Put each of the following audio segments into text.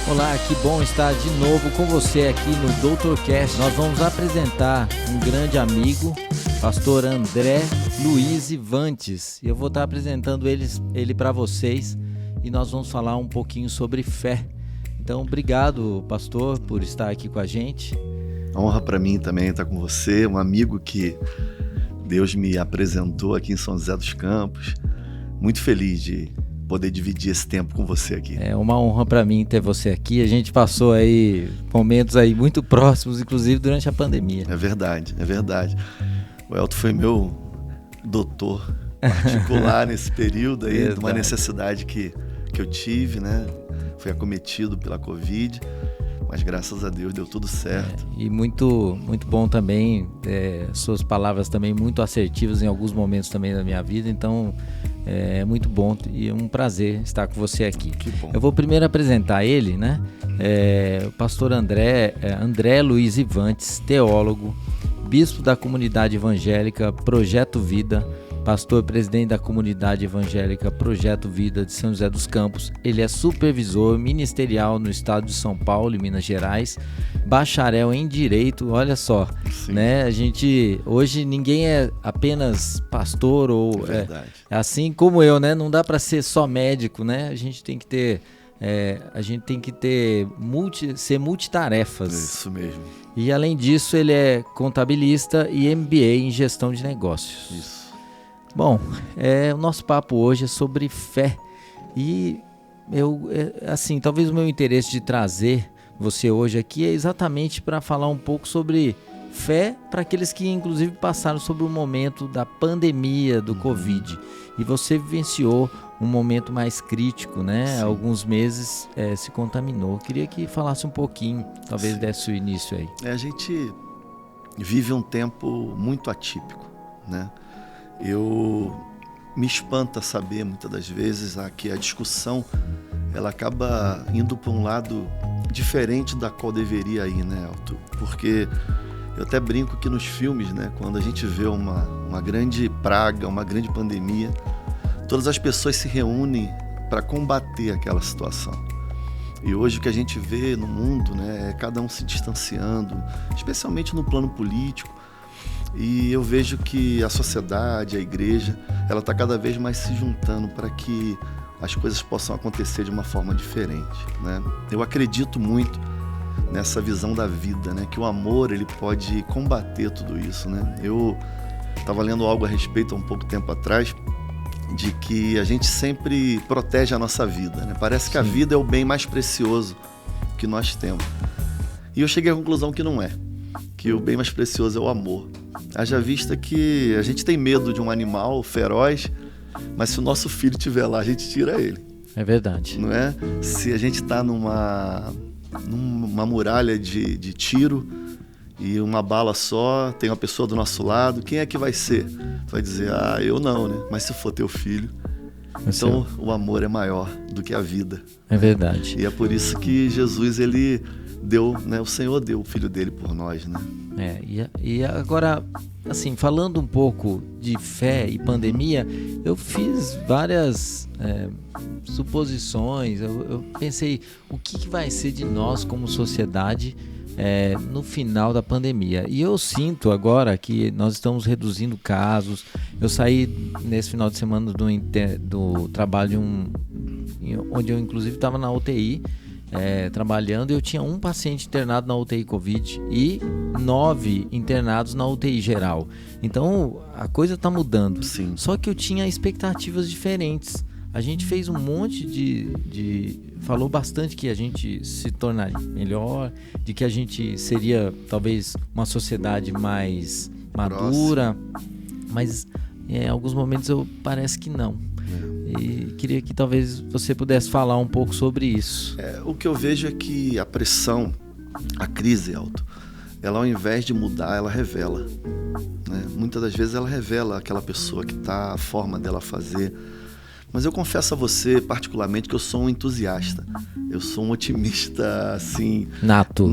Olá, que bom estar de novo com você aqui no Doutorcast. Nós vamos apresentar um grande amigo, pastor André Luiz Vantes. Eu vou estar apresentando ele para vocês e nós vamos falar um pouquinho sobre fé. Então, obrigado, pastor, por estar aqui com a gente. Honra para mim também estar com você, um amigo que Deus me apresentou aqui em São José dos Campos. Muito feliz de poder dividir esse tempo com você aqui. É uma honra para mim ter você aqui. A gente passou aí momentos aí muito próximos, inclusive durante a pandemia. É verdade. O Elton foi meu doutor particular nesse período aí, de uma necessidade que eu tive, né? Fui acometido pela Covid, mas graças a Deus deu tudo certo. E muito bom também, suas palavras também muito assertivas em alguns momentos também da minha vida, então é muito bom e é um prazer estar com você aqui. Que bom. Eu vou primeiro apresentar ele, né? O pastor André Luiz Vantes, teólogo, bispo da comunidade evangélica Projeto Vida, pastor presidente da comunidade evangélica Projeto Vida de São José dos Campos. Ele é supervisor ministerial no estado de São Paulo e Minas Gerais, bacharel em Direito, olha só, né? A gente, hoje ninguém é apenas pastor ou assim como eu, né? Não dá para ser só médico, né? A gente tem que ter ser multitarefas. Isso mesmo. E além disso, ele é contabilista e MBA em gestão de negócios. Isso. Bom, o nosso papo hoje é sobre fé e talvez o meu interesse de trazer você hoje aqui é exatamente para falar um pouco sobre fé para aqueles que inclusive passaram sobre o momento da pandemia do Covid e você vivenciou um momento mais crítico, né? Sim. Há alguns meses se contaminou. Queria que falasse um pouquinho, talvez desse o início aí. A gente vive um tempo muito atípico, né? Me espanta saber muitas das vezes que a discussão ela acaba indo para um lado diferente da qual deveria ir, né, Elton? Porque eu até brinco que nos filmes, né, quando a gente vê uma grande praga, uma grande pandemia, todas as pessoas se reúnem para combater aquela situação. E hoje o que a gente vê no mundo, né, é cada um se distanciando, especialmente no plano político. E eu vejo que a sociedade, a igreja, ela está cada vez mais se juntando para que as coisas possam acontecer de uma forma diferente, né? Eu acredito muito nessa visão da vida, né? Que o amor ele pode combater tudo isso, né? Eu estava lendo algo a respeito há um pouco tempo atrás de que a gente sempre protege a nossa vida, né? Parece que a vida é o bem mais precioso que nós temos. E eu cheguei à conclusão que não é, que o bem mais precioso é o amor. Haja vista que a gente tem medo de um animal feroz, mas se o nosso filho estiver lá, a gente tira ele. É verdade. Não é? Se a gente está numa muralha de tiro e uma bala só, tem uma pessoa do nosso lado, quem é que vai ser? Vai dizer, eu não, né? Mas se for teu filho... Então o amor é maior do que a vida. É verdade. E é por isso que Jesus, ele deu, né? O Senhor deu o Filho dele por nós, né? E agora, assim, falando um pouco de fé e pandemia, eu fiz várias suposições, eu pensei, o que vai ser de nós como sociedade no final da pandemia? E eu sinto agora que nós estamos reduzindo casos. Eu saí nesse final de semana do trabalho onde eu inclusive estava na UTI, trabalhando, e eu tinha um paciente internado na UTI Covid e 9 internados na UTI geral. Então a coisa está mudando. Sim. Só que eu tinha expectativas diferentes. A gente fez um monte falou bastante que a gente se tornaria melhor, de que a gente seria talvez uma sociedade mais madura, mas em alguns momentos parece que não. E queria que talvez você pudesse falar um pouco sobre isso. O que eu vejo é que a pressão, a crise, Elton, ela ao invés de mudar, ela revela, né? Muitas das vezes ela revela aquela pessoa que está, a forma dela fazer. Mas eu confesso a você, particularmente, que eu sou um entusiasta. Eu sou um otimista, assim... Nato.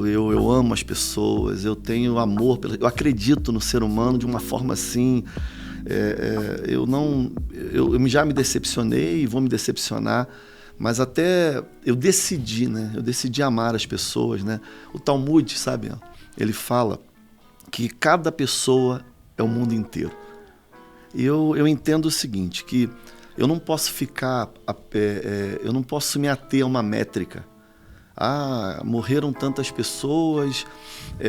Eu amo as pessoas, eu tenho amor, eu acredito no ser humano de uma forma assim... Eu já me decepcionei e vou me decepcionar, Mas até eu decidi, né? Eu decidi amar as pessoas, né? O Talmud, sabe? Ele fala que cada pessoa é o mundo inteiro. E eu entendo o seguinte, que eu não posso eu não posso me ater a uma métrica. Morreram tantas pessoas,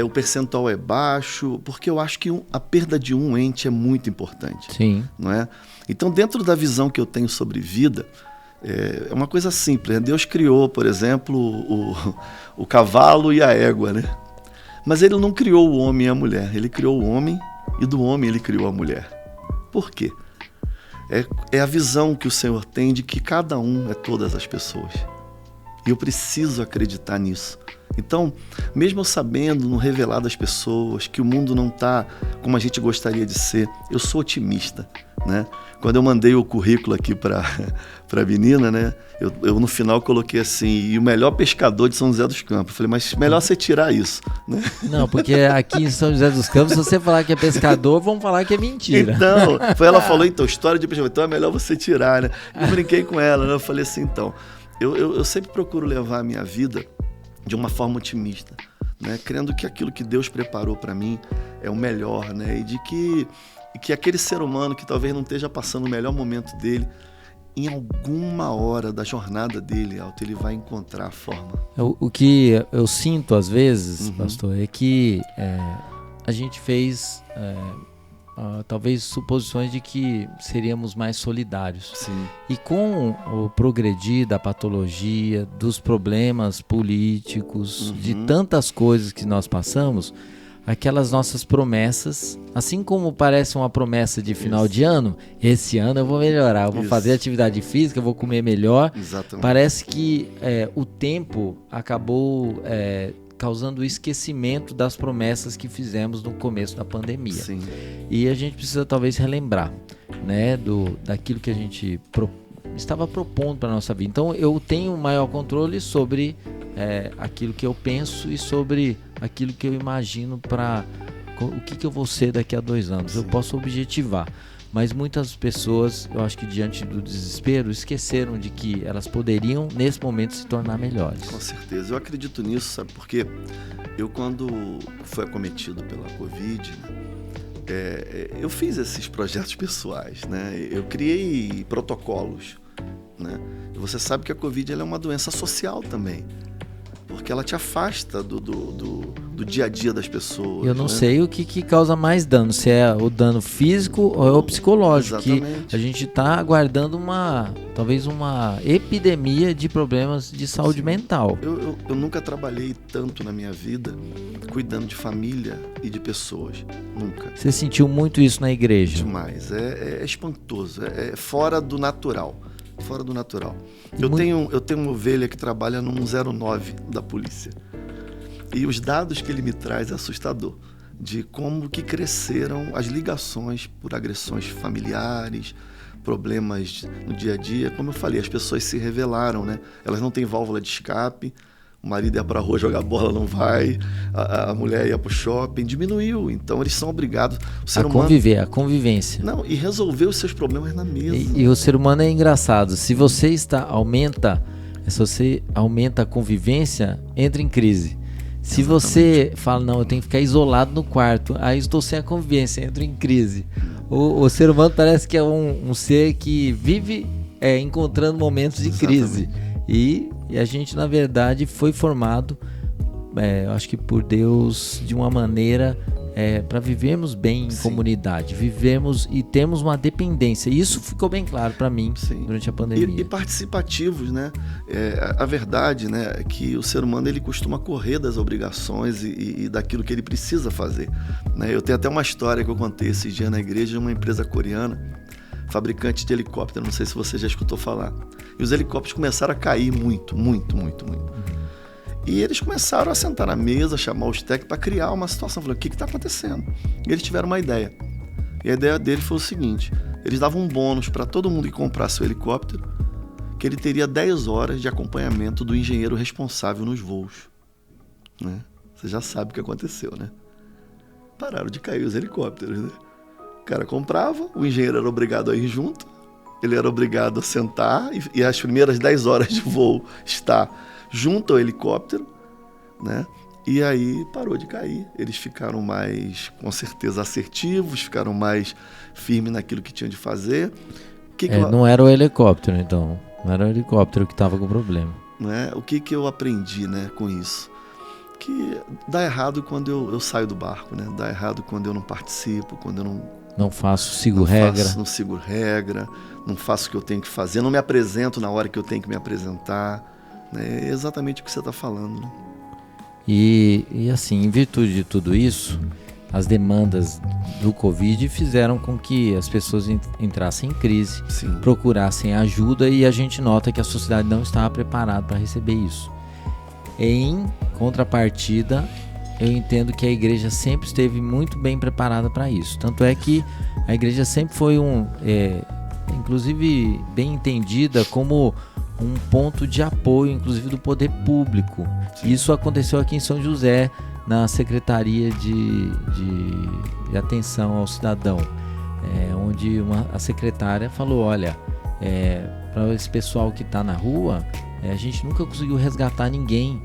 o percentual é baixo, porque eu acho que a perda de um ente é muito importante. Sim. Não é? Então, dentro da visão que eu tenho sobre vida, é uma coisa simples. Né? Deus criou, por exemplo, o cavalo e a égua, né? Mas ele não criou o homem e a mulher. Ele criou o homem e do homem ele criou a mulher. Por quê? É a visão que o Senhor tem de que cada um é todas as pessoas. E eu preciso acreditar nisso. Então, mesmo eu sabendo, no revelar das pessoas, que o mundo não está como a gente gostaria de ser, eu sou otimista, né? Quando eu mandei o currículo aqui para a menina, né? Eu no final coloquei assim, e o melhor pescador de São José dos Campos. Eu falei, mas melhor você tirar isso, né? Não, porque aqui em São José dos Campos, se você falar que é pescador, vão falar que é mentira. Então, ela falou, história de pescador, então é melhor você tirar, né? Eu brinquei com ela, né? Eu falei assim, então, eu sempre procuro levar a minha vida de uma forma otimista, né? Crendo que aquilo que Deus preparou para mim é o melhor, né? E de que aquele ser humano que talvez não esteja passando o melhor momento dele, em alguma hora da jornada dele, Alto, ele vai encontrar a forma. O que eu sinto às vezes, pastor, é que a gente fez talvez suposições de que seríamos mais solidários. Sim. E com o progredir da patologia, dos problemas políticos, de tantas coisas que nós passamos, aquelas nossas promessas, assim como parece uma promessa de final de ano, esse ano eu vou melhorar, eu vou fazer atividade física, eu vou comer melhor. Exatamente. Parece que o tempo acabou causando o esquecimento das promessas que fizemos no começo da pandemia. Sim. E a gente precisa talvez relembrar, né, daquilo que a gente estava propondo para a nossa vida. Então eu tenho maior controle sobre aquilo que eu penso e sobre aquilo que eu imagino para o que eu vou ser daqui a 2 anos. Sim. Eu posso objetivar, mas muitas pessoas, eu acho que diante do desespero, esqueceram de que elas poderiam, nesse momento, se tornar melhores. Com certeza, eu acredito nisso, sabe? Porque eu, quando fui acometido pela Covid, eu fiz esses projetos pessoais, né? Eu criei protocolos, né? E você sabe que a Covid ela é uma doença social também, porque ela te afasta do dia a dia das pessoas. Eu não sei o que causa mais dano, se é o dano físico ou é o psicológico. Exatamente. Que a gente está aguardando talvez uma epidemia de problemas de saúde mental. Eu nunca trabalhei tanto na minha vida cuidando de família e de pessoas, nunca. Você sentiu muito isso na igreja? Demais, é espantoso, é fora do natural. Fora do natural. Eu tenho uma ovelha que trabalha no 109 da polícia. E os dados que ele me traz é assustador. De como que cresceram as ligações por agressões familiares, problemas no dia a dia. Como eu falei, as pessoas se revelaram, né? Elas não têm válvula de escape. O marido ia para a rua jogar bola, não vai. A mulher ia para o shopping. Diminuiu. Então, eles são obrigados... A convivência. Não, e resolver os seus problemas na mesa. E o ser humano é engraçado. Se você aumenta a convivência, entra em crise. Se você fala, não, eu tenho que ficar isolado no quarto, aí estou sem a convivência, entro em crise. O ser humano parece que é um ser que vive encontrando momentos de crise. E a gente, na verdade, foi formado, eu acho que por Deus, de uma maneira para vivermos bem em comunidade. Vivemos e temos uma dependência. Isso ficou bem claro para mim durante a pandemia. E participativos, né? A verdade, né, é que o ser humano ele costuma correr das obrigações e daquilo que ele precisa fazer. Né? Eu tenho até uma história que eu contei esse dia na igreja de uma empresa coreana, fabricante de helicóptero, não sei se você já escutou falar. E os helicópteros começaram a cair muito. E eles começaram a sentar na mesa, chamar os técnicos para criar uma situação. Falaram, o que está acontecendo? E eles tiveram uma ideia. E a ideia dele foi o seguinte, eles davam um bônus para todo mundo que comprasse o helicóptero, que ele teria 10 horas de acompanhamento do engenheiro responsável nos voos. Né? Você já sabe o que aconteceu, né? Pararam de cair os helicópteros, né? O cara comprava, o engenheiro era obrigado a ir junto, ele era obrigado a sentar e as primeiras 10 horas de voo estar junto ao helicóptero, né? E aí parou de cair. Eles ficaram mais, com certeza, assertivos, ficaram mais firmes naquilo que tinham de fazer. Não era o helicóptero, então. Não era o helicóptero que estava com o problema. Né? O que eu aprendi, né, com isso? Que dá errado quando eu saio do barco, né? Dá errado quando eu não participo, quando eu não sigo regra, não faço o que eu tenho que fazer, não me apresento na hora que eu tenho que me apresentar. Né? É exatamente o que você está falando, né? E assim, em virtude de tudo isso, as demandas do Covid fizeram com que as pessoas entrassem em crise, Sim. procurassem ajuda, e a gente nota que a sociedade não estava preparada para receber isso. Em contrapartida, eu entendo que a igreja sempre esteve muito bem preparada para isso. Tanto é que a igreja sempre foi inclusive bem entendida como um ponto de apoio, inclusive do poder público. Sim. Isso aconteceu aqui em São José, na Secretaria de Atenção ao Cidadão, onde a secretária falou, olha, para esse pessoal que está na rua, a gente nunca conseguiu resgatar ninguém,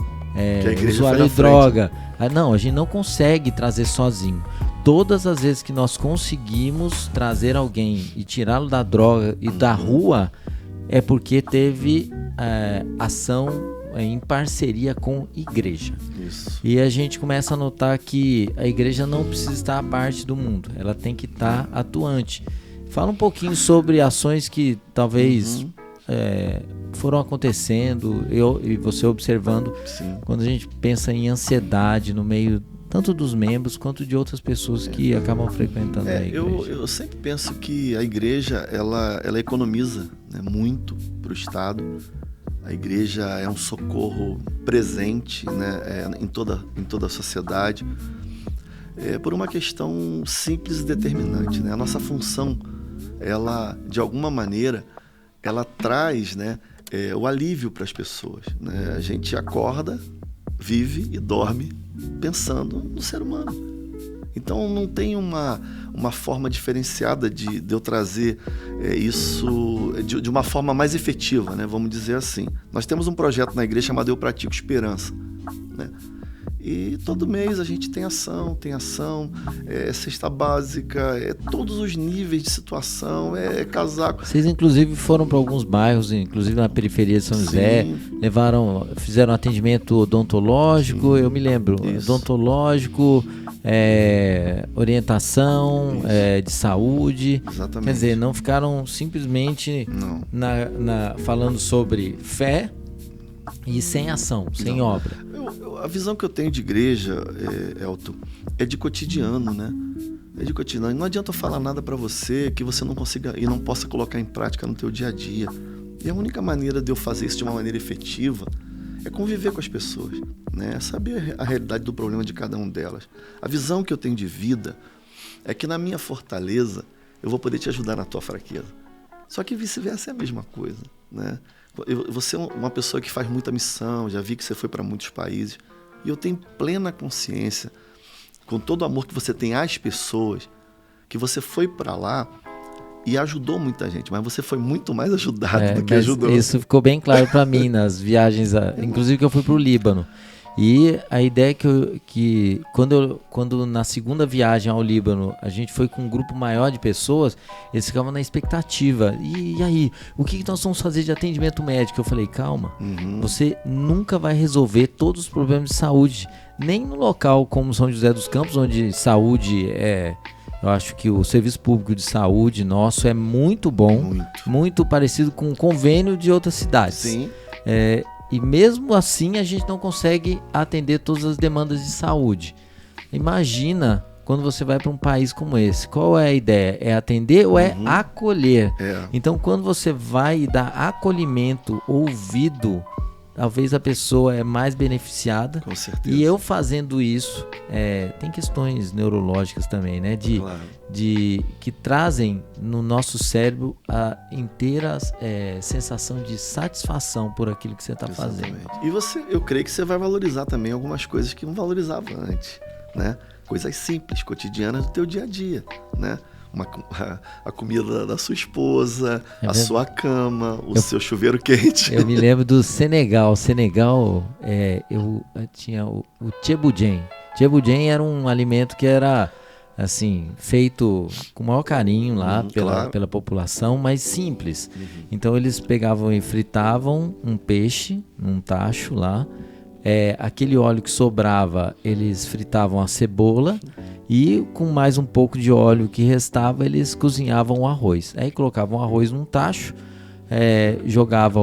usuário de droga. Não, a gente não consegue trazer sozinho. Todas as vezes que nós conseguimos trazer alguém e tirá-lo da droga e da rua, é porque teve ação em parceria com igreja. Isso. E a gente começa a notar que a igreja não precisa estar à parte do mundo, ela tem que estar atuante. Fala um pouquinho sobre ações que talvez foram acontecendo, eu e você observando. Sim. Quando a gente pensa em ansiedade no meio tanto dos membros quanto de outras pessoas que acabam frequentando a igreja. Eu sempre penso que a igreja ela economiza, né, muito para o Estado. A igreja é um socorro presente, né, em toda a sociedade, por uma questão simples e determinante, né? A nossa função, ela, de alguma maneira, ela traz, né, o alívio para as pessoas, né? A gente acorda, vive e dorme pensando no ser humano. Então não tem uma forma diferenciada de eu trazer isso de uma forma mais efetiva, né? Vamos dizer assim. Nós temos um projeto na igreja chamado Eu Pratico Esperança, né? E todo mês a gente tem ação, cesta básica, todos os níveis de situação, casaco. Vocês inclusive foram para alguns bairros, inclusive na periferia de São José, fizeram atendimento odontológico. Sim. Eu me lembro, isso. Odontológico, orientação de saúde. Exatamente. Quer dizer, não ficaram simplesmente falando sobre fé e sem ação, sem obra. A visão que eu tenho de igreja, Elton, é de cotidiano, né? É de cotidiano. Não adianta eu falar nada para você que você não consiga e não possa colocar em prática no teu dia a dia. E a única maneira de eu fazer isso de uma maneira efetiva é conviver com as pessoas, né? Saber a realidade do problema de cada um delas. A visão que eu tenho de vida é que na minha fortaleza eu vou poder te ajudar na tua fraqueza. Só que vice-versa é a mesma coisa, né? Você é uma pessoa que faz muita missão, já vi que você foi para muitos países, e eu tenho plena consciência, com todo o amor que você tem às pessoas, que você foi para lá e ajudou muita gente, mas você foi muito mais ajudado do que ajudou. Isso ficou bem claro para mim nas viagens, inclusive que eu fui para o Líbano. E a ideia é que quando na segunda viagem ao Líbano a gente foi com um grupo maior de pessoas, eles ficavam na expectativa. E aí, o que nós vamos fazer de atendimento médico? Eu falei, calma, você nunca vai resolver todos os problemas de saúde, nem no local como São José dos Campos, onde saúde eu acho que o serviço público de saúde nosso é muito bom, muito parecido com o convênio de outras cidades. Sim. E mesmo assim a gente não consegue atender todas as demandas de saúde. Imagina quando você vai para um país como esse. Qual é a ideia? É atender ou é acolher? Então quando você vai e dá acolhimento, ouvido, talvez a pessoa é mais beneficiada. Com certeza. E eu fazendo isso, tem questões neurológicas também, né? Que trazem no nosso cérebro a inteira sensação de satisfação por aquilo que você está fazendo. E eu creio que você vai valorizar também algumas coisas que não valorizava antes, né? Coisas simples, cotidianas do teu dia a dia, né? a comida da sua esposa, a sua cama, o seu chuveiro quente. Eu me lembro do Senegal. Eu tinha o tchebudjen. Tchebudjen era um alimento que era assim, feito com o maior carinho lá pela população, mas simples. Então eles pegavam e fritavam um peixe num tacho lá. Aquele óleo que sobrava, eles fritavam a cebola e com mais um pouco de óleo que restava, eles cozinhavam o arroz. Aí colocavam o arroz num tacho, jogava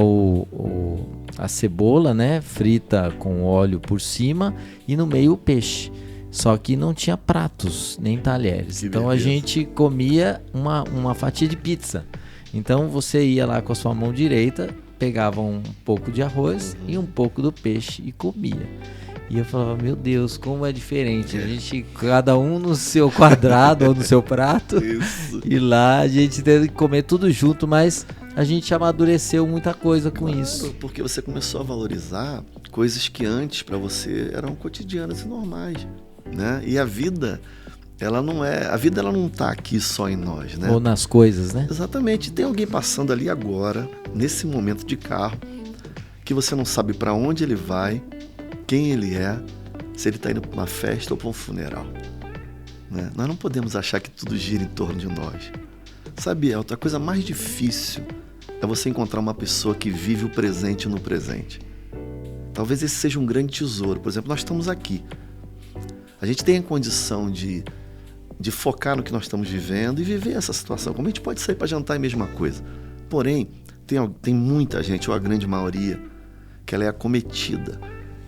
a cebola, né, frita com óleo por cima e no meio o peixe. Só que não tinha pratos nem talheres. Então a gente comia uma fatia de pizza. Então você ia lá com a sua mão direita, pegava um pouco de arroz e um pouco do peixe e comia. E eu falava, meu Deus, como é diferente. A gente, cada um no seu quadrado ou no seu prato. Isso. E lá a gente teve que comer tudo junto, mas a gente amadureceu muita coisa com isso. Porque você começou a valorizar coisas que antes para você eram cotidianas e normais, né? E a vida, ela não tá aqui só em nós, né? Ou nas coisas, né? Exatamente. Tem alguém passando ali agora, nesse momento de carro, que você não sabe para onde ele vai, quem ele é, se ele está indo para uma festa ou para um funeral, né? Nós não podemos achar que tudo gira em torno de nós. Sabe, Elton, a coisa mais difícil é você encontrar uma pessoa que vive o presente no presente. Talvez esse seja um grande tesouro. Por exemplo, nós estamos aqui. A gente tem a condição de focar no que nós estamos vivendo e viver essa situação. Como a gente pode sair para jantar é a mesma coisa. Porém, tem muita gente, ou a grande maioria, que ela é acometida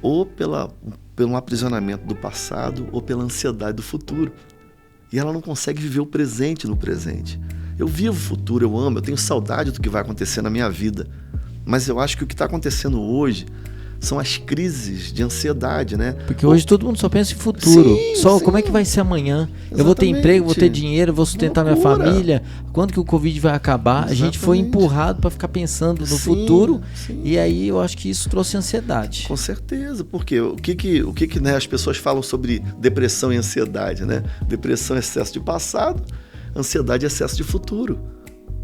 ou pelo aprisionamento do passado ou pela ansiedade do futuro. E ela não consegue viver o presente no presente. Eu vivo o futuro, eu amo, eu tenho saudade do que vai acontecer na minha vida. Mas eu acho que o que está acontecendo hoje são as crises de ansiedade, né? Porque hoje todo mundo só pensa em futuro. Sim. Como é que vai ser amanhã? Exatamente. Eu vou ter emprego, vou ter dinheiro, vou sustentar minha família. Quando que o Covid vai acabar? Exatamente. A gente foi empurrado para ficar pensando no futuro. Sim. E aí eu acho que isso trouxe ansiedade. Com certeza, porque o que né, as pessoas falam sobre depressão e ansiedade, né? Depressão é excesso de passado, ansiedade é excesso de futuro.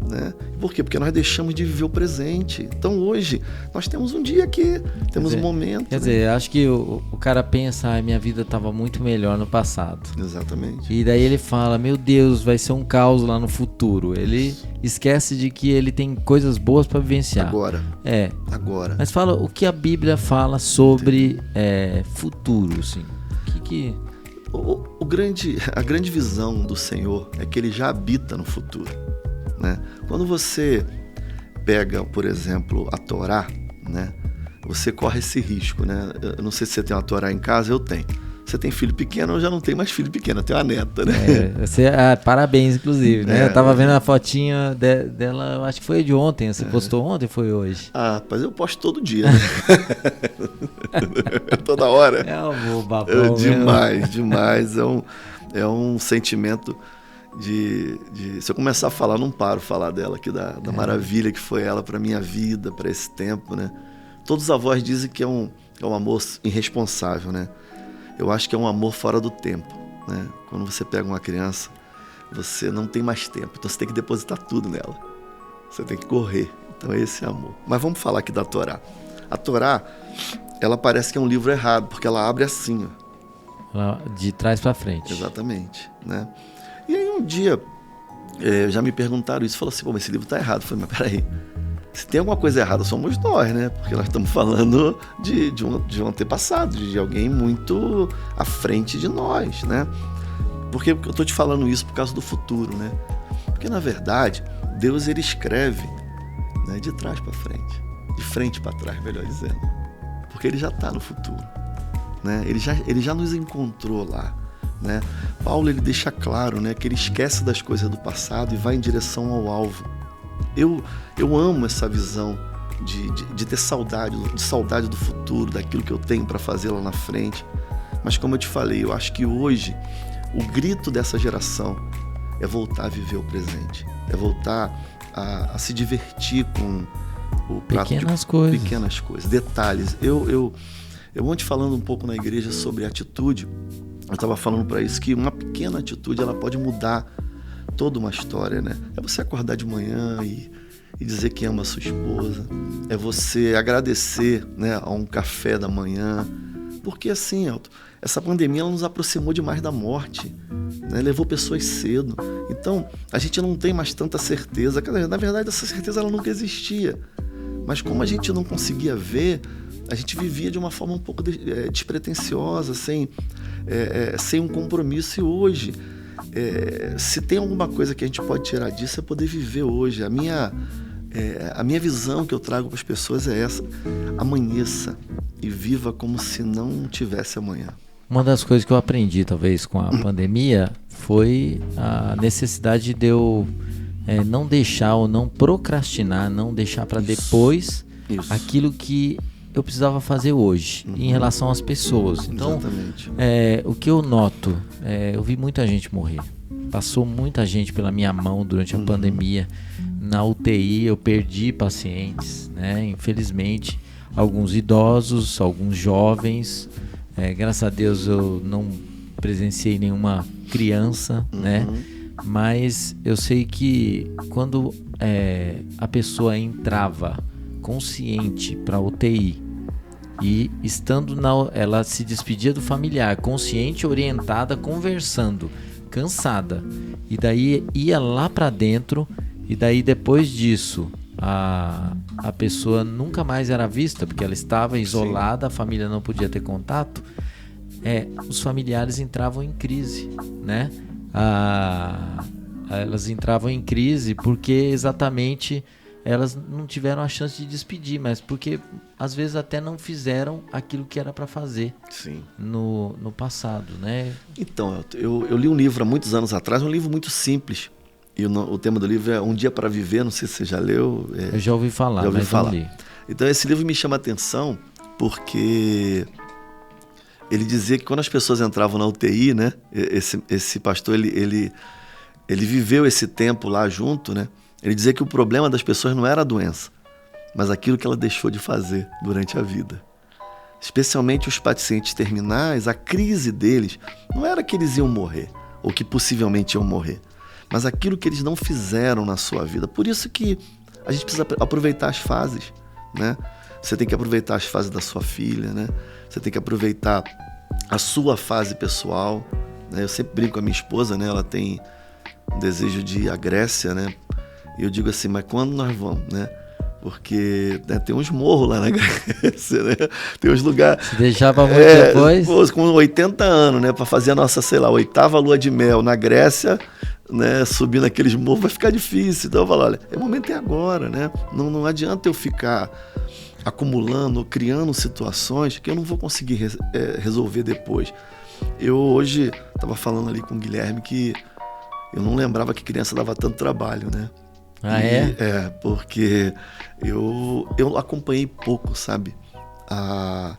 Né? Por quê? Porque nós deixamos de viver o presente. Então hoje nós temos um dia aqui, temos um momento. Quer dizer, acho que o cara pensa, minha vida estava muito melhor no passado. Exatamente. E daí ele fala, meu Deus, vai ser um caos lá no futuro. Ele esquece de que ele tem coisas boas para vivenciar. Agora. Mas fala o que a Bíblia fala sobre futuro, assim. A grande visão do Senhor é que Ele já habita no futuro. Né? Quando você pega, por exemplo, a Torá, né? Você corre esse risco, né? Eu não sei se você tem uma Torá em casa, eu tenho. Você tem filho pequeno, eu já não tenho mais filho pequeno, eu tenho uma neta, né? Parabéns, inclusive, né? Eu tava vendo a fotinha dela, eu acho que foi de ontem, você postou ontem ou foi hoje? Mas eu posto todo dia, né? Toda hora. É um babão demais. É um sentimento se eu começar a falar, não paro de falar dela aqui, da maravilha que foi ela para minha vida, para esse tempo, né? Todos os avós dizem que é um amor irresponsável, né? Eu acho que é um amor fora do tempo, né? Quando você pega uma criança, você não tem mais tempo, então você tem que depositar tudo nela. Você tem que correr. Então esse é amor. Mas vamos falar aqui da Torá. A Torá, ela parece que é um livro errado, porque ela abre assim, ó. De trás para frente. Exatamente, né? E aí um dia já me perguntaram isso, falaram assim, mas esse livro tá errado. Eu falei, mas peraí, se tem alguma coisa errada somos nós, né? Porque nós estamos falando de um antepassado, de alguém muito à frente de nós, né? Por que eu tô te falando isso? Por causa do futuro, né? Porque na verdade, Deus ele escreve, né, de trás para frente, de frente para trás, melhor dizendo. Porque ele já está no futuro, né? Ele já nos encontrou lá. Né? Paulo ele deixa claro, né, que ele esquece das coisas do passado e vai em direção ao alvo. Eu amo essa visão de ter saudade do futuro, daquilo que eu tenho para fazer lá na frente. Mas como eu te falei, eu acho que hoje o grito dessa geração é voltar a viver o presente, é voltar a se divertir com o prato pequenas coisas, detalhes. Eu ontem falando um pouco na igreja sobre atitude, eu estava falando para isso que uma pequena atitude ela pode mudar toda uma história, né? É você acordar de manhã e dizer que ama a sua esposa, é você agradecer, né, a um café da manhã, porque assim, Elton, essa pandemia ela nos aproximou demais da morte, né? Levou pessoas cedo, então a gente não tem mais tanta certeza, na verdade essa certeza ela nunca existia, mas como a gente não conseguia ver, a gente vivia de uma forma um pouco despretensiosa, sem um compromisso. E hoje, se tem alguma coisa que a gente pode tirar disso, é poder viver hoje. A minha visão que eu trago para as pessoas é essa: amanheça e viva como se não tivesse amanhã. Uma das coisas que eu aprendi, talvez, com a pandemia, foi a necessidade de eu não deixar ou não procrastinar, não deixar para depois aquilo que eu precisava fazer hoje, em relação às pessoas. Então, o que eu noto, eu vi muita gente morrer. Passou muita gente pela minha mão durante a pandemia. Na UTI eu perdi pacientes, né? Infelizmente, alguns idosos, alguns jovens. Graças a Deus eu não presenciei nenhuma criança, né? Mas eu sei que quando a pessoa entrava consciente para a UTI e estando ela se despedia do familiar, consciente, orientada, conversando, cansada, e daí ia lá para dentro, e daí depois disso a pessoa nunca mais era vista, porque ela estava isolada, a família não podia ter contato, os familiares entravam em crise, né? Elas entravam em crise porque exatamente elas não tiveram a chance de despedir, mas porque às vezes até não fizeram aquilo que era para fazer no passado, né? Então, eu li um livro há muitos anos atrás, um livro muito simples, e o tema do livro é Um Dia para Viver, não sei se você já leu. Eu já ouvi falar, mas não li. Então esse livro me chama a atenção porque ele dizia que quando as pessoas entravam na UTI, né, esse pastor, ele viveu esse tempo lá junto, né? Ele dizia que o problema das pessoas não era a doença, mas aquilo que ela deixou de fazer durante a vida. Especialmente os pacientes terminais, a crise deles não era que eles iam morrer, ou que possivelmente iam morrer, mas aquilo que eles não fizeram na sua vida. Por isso que a gente precisa aproveitar as fases, né? Você tem que aproveitar as fases da sua filha, né? Você tem que aproveitar a sua fase pessoal, né? Eu sempre brinco com a minha esposa, né? Ela tem um desejo de ir à Grécia, né? E eu digo assim, mas quando nós vamos, né? Porque tem uns morros lá na Grécia, né? Tem uns lugares... Se deixava muito depois... Pô, com 80 anos, né? Para fazer a nossa, 8ª lua de mel na Grécia, né? Subir naqueles morros vai ficar difícil. Então eu falo, olha, o momento é agora, né? Não adianta eu ficar acumulando, criando situações que eu não vou conseguir resolver depois. Eu hoje estava falando ali com o Guilherme que eu não lembrava que criança dava tanto trabalho, né? Porque eu acompanhei pouco, sabe, a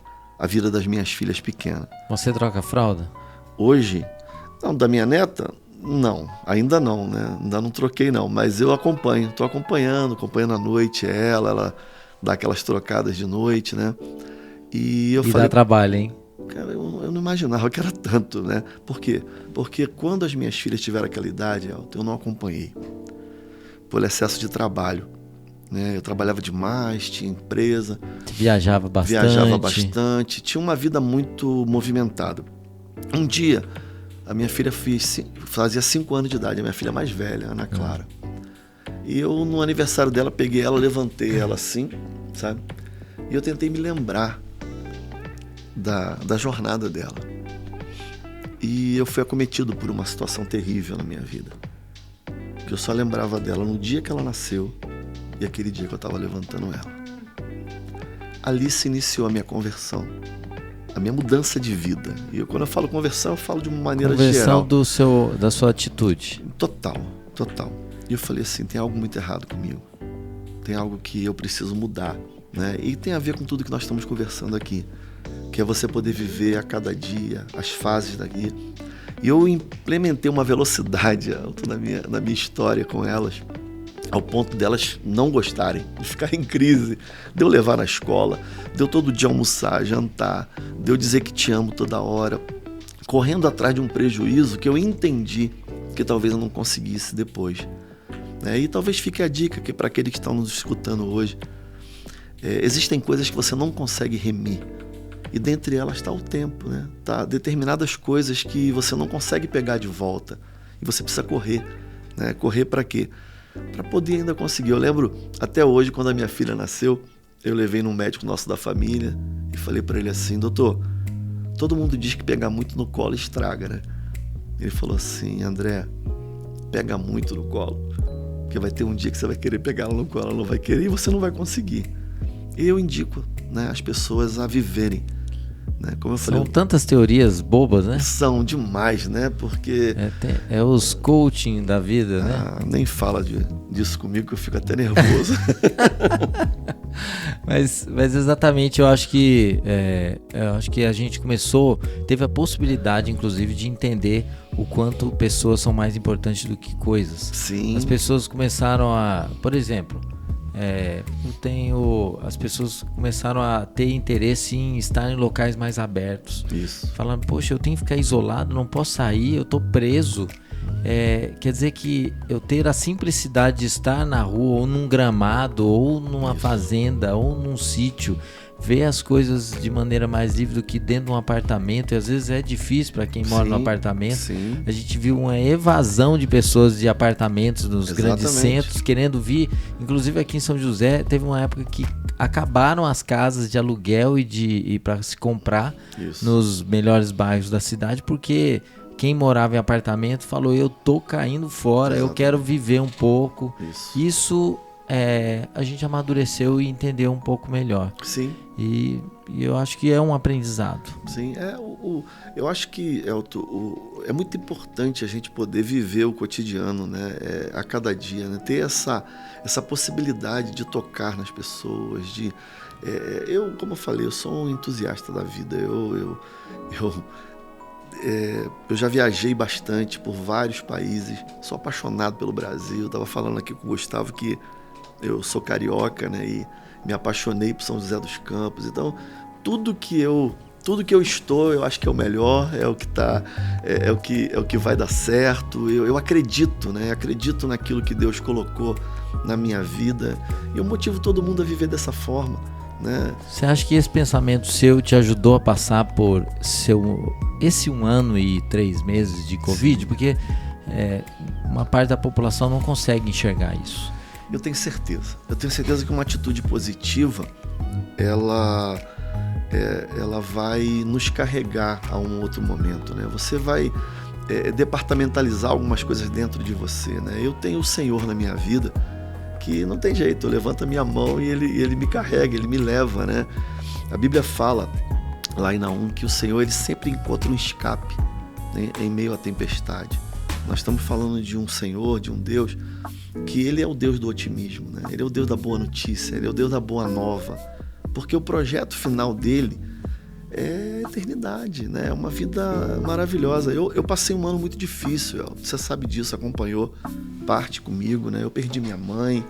vida das minhas filhas pequenas. Você troca fralda? Hoje, não, da minha neta, não, ainda não, né? Ainda não troquei não, mas eu estou acompanhando à noite ela dá aquelas trocadas de noite, né? E falei, dá trabalho, hein? Cara, eu não imaginava que era tanto, né? Por quê? Porque quando as minhas filhas tiveram aquela idade, eu não acompanhei. Por excesso de trabalho, né? Eu trabalhava demais, tinha empresa. Viajava bastante. Tinha uma vida muito movimentada. Um dia, a minha filha fazia 5 anos de idade, a minha filha mais velha, Ana Clara. E eu, no aniversário dela, peguei ela, levantei ela assim, sabe? E eu tentei me lembrar da jornada dela. E eu fui acometido por uma situação terrível na minha vida. Que eu só lembrava dela no dia que ela nasceu e aquele dia que eu estava levantando ela. Ali se iniciou a minha conversão, a minha mudança de vida. E quando eu falo conversão, eu falo de uma maneira geral. Conversão da sua atitude. Total. E eu falei assim, tem algo muito errado comigo. Tem algo que eu preciso mudar, né? E tem a ver com tudo que nós estamos conversando aqui, que é você poder viver a cada dia as fases daqui. E eu implementei uma velocidade na minha história com elas, ao ponto delas não gostarem, de ficar em crise, de eu levar na escola, de eu todo dia almoçar, jantar, de eu dizer que te amo toda hora, correndo atrás de um prejuízo que eu entendi que talvez eu não conseguisse depois. E talvez fique a dica que para aqueles que estão nos escutando hoje, existem coisas que você não consegue remir. E dentre elas está o tempo, né? Tá determinadas coisas que você não consegue pegar de volta. E você precisa correr. Né? Correr para quê? Para poder ainda conseguir. Eu lembro, até hoje, quando a minha filha nasceu, eu levei num médico nosso da família e falei para ele assim: doutor, todo mundo diz que pegar muito no colo estraga, né? Ele falou assim: André, pega muito no colo, porque vai ter um dia que você vai querer pegar ela no colo, ela não vai querer e você não vai conseguir. E eu indico, né, as pessoas a viverem. Né? Como eu falei, são tantas teorias bobas, né? São demais, né? Porque... É os coaching da vida, né? Nem fala disso comigo que eu fico até nervoso. Mas exatamente, eu acho que a gente teve a possibilidade, inclusive, de entender o quanto pessoas são mais importantes do que coisas. Sim. As pessoas começaram a, por exemplo, as pessoas começaram a ter interesse em estar em locais mais abertos. Isso. Falando, poxa, eu tenho que ficar isolado, não posso sair, eu tô preso. Quer dizer que eu ter a simplicidade de estar na rua, ou num gramado, ou numa fazenda, ou num sítio, ver as coisas de maneira mais livre do que dentro de um apartamento. E às vezes é difícil para quem mora no apartamento. Sim. A gente viu uma evasão de pessoas de apartamentos nos grandes centros querendo vir. Inclusive aqui em São José teve uma época que acabaram as casas de aluguel e para se comprar nos melhores bairros da cidade, porque quem morava em apartamento falou: eu tô caindo fora, eu quero viver um pouco. Isso a gente amadureceu e entendeu um pouco melhor. Sim. E eu acho que é um aprendizado. Sim, eu acho que, Elton, é muito importante a gente poder viver o cotidiano, né? A cada dia, né? Ter essa possibilidade de tocar nas pessoas, como eu falei, eu sou um entusiasta da vida. Eu já viajei bastante por vários países, sou apaixonado pelo Brasil. Estava falando aqui com o Gustavo que eu sou carioca, né? E me apaixonei por São José dos Campos. Então, tudo que eu estou, eu acho que é o melhor, é o que vai dar certo. Eu acredito, né? Acredito naquilo que Deus colocou na minha vida. E eu motivo todo mundo a viver dessa forma, né? Você acha que esse pensamento seu te ajudou a passar por esse 1 ano e 3 meses de Covid? Sim. Porque uma parte da população não consegue enxergar isso. Eu tenho certeza. Que uma atitude positiva, ela vai nos carregar a um outro momento, né? Você vai departamentalizar algumas coisas dentro de você, né? Eu tenho o Senhor na minha vida, que não tem jeito, eu levanto a minha mão e ele me carrega, ele me leva, né? A Bíblia fala lá em Naum que o Senhor ele sempre encontra um escape, né, em meio à tempestade. Nós estamos falando de um Senhor, de um Deus, que Ele é o Deus do otimismo, né? Ele é o Deus da boa notícia, Ele é o Deus da boa nova, porque o projeto final dele é a eternidade, né? É uma vida maravilhosa. Eu passei um ano muito difícil, você sabe disso, acompanhou parte comigo, né? Eu perdi minha mãe,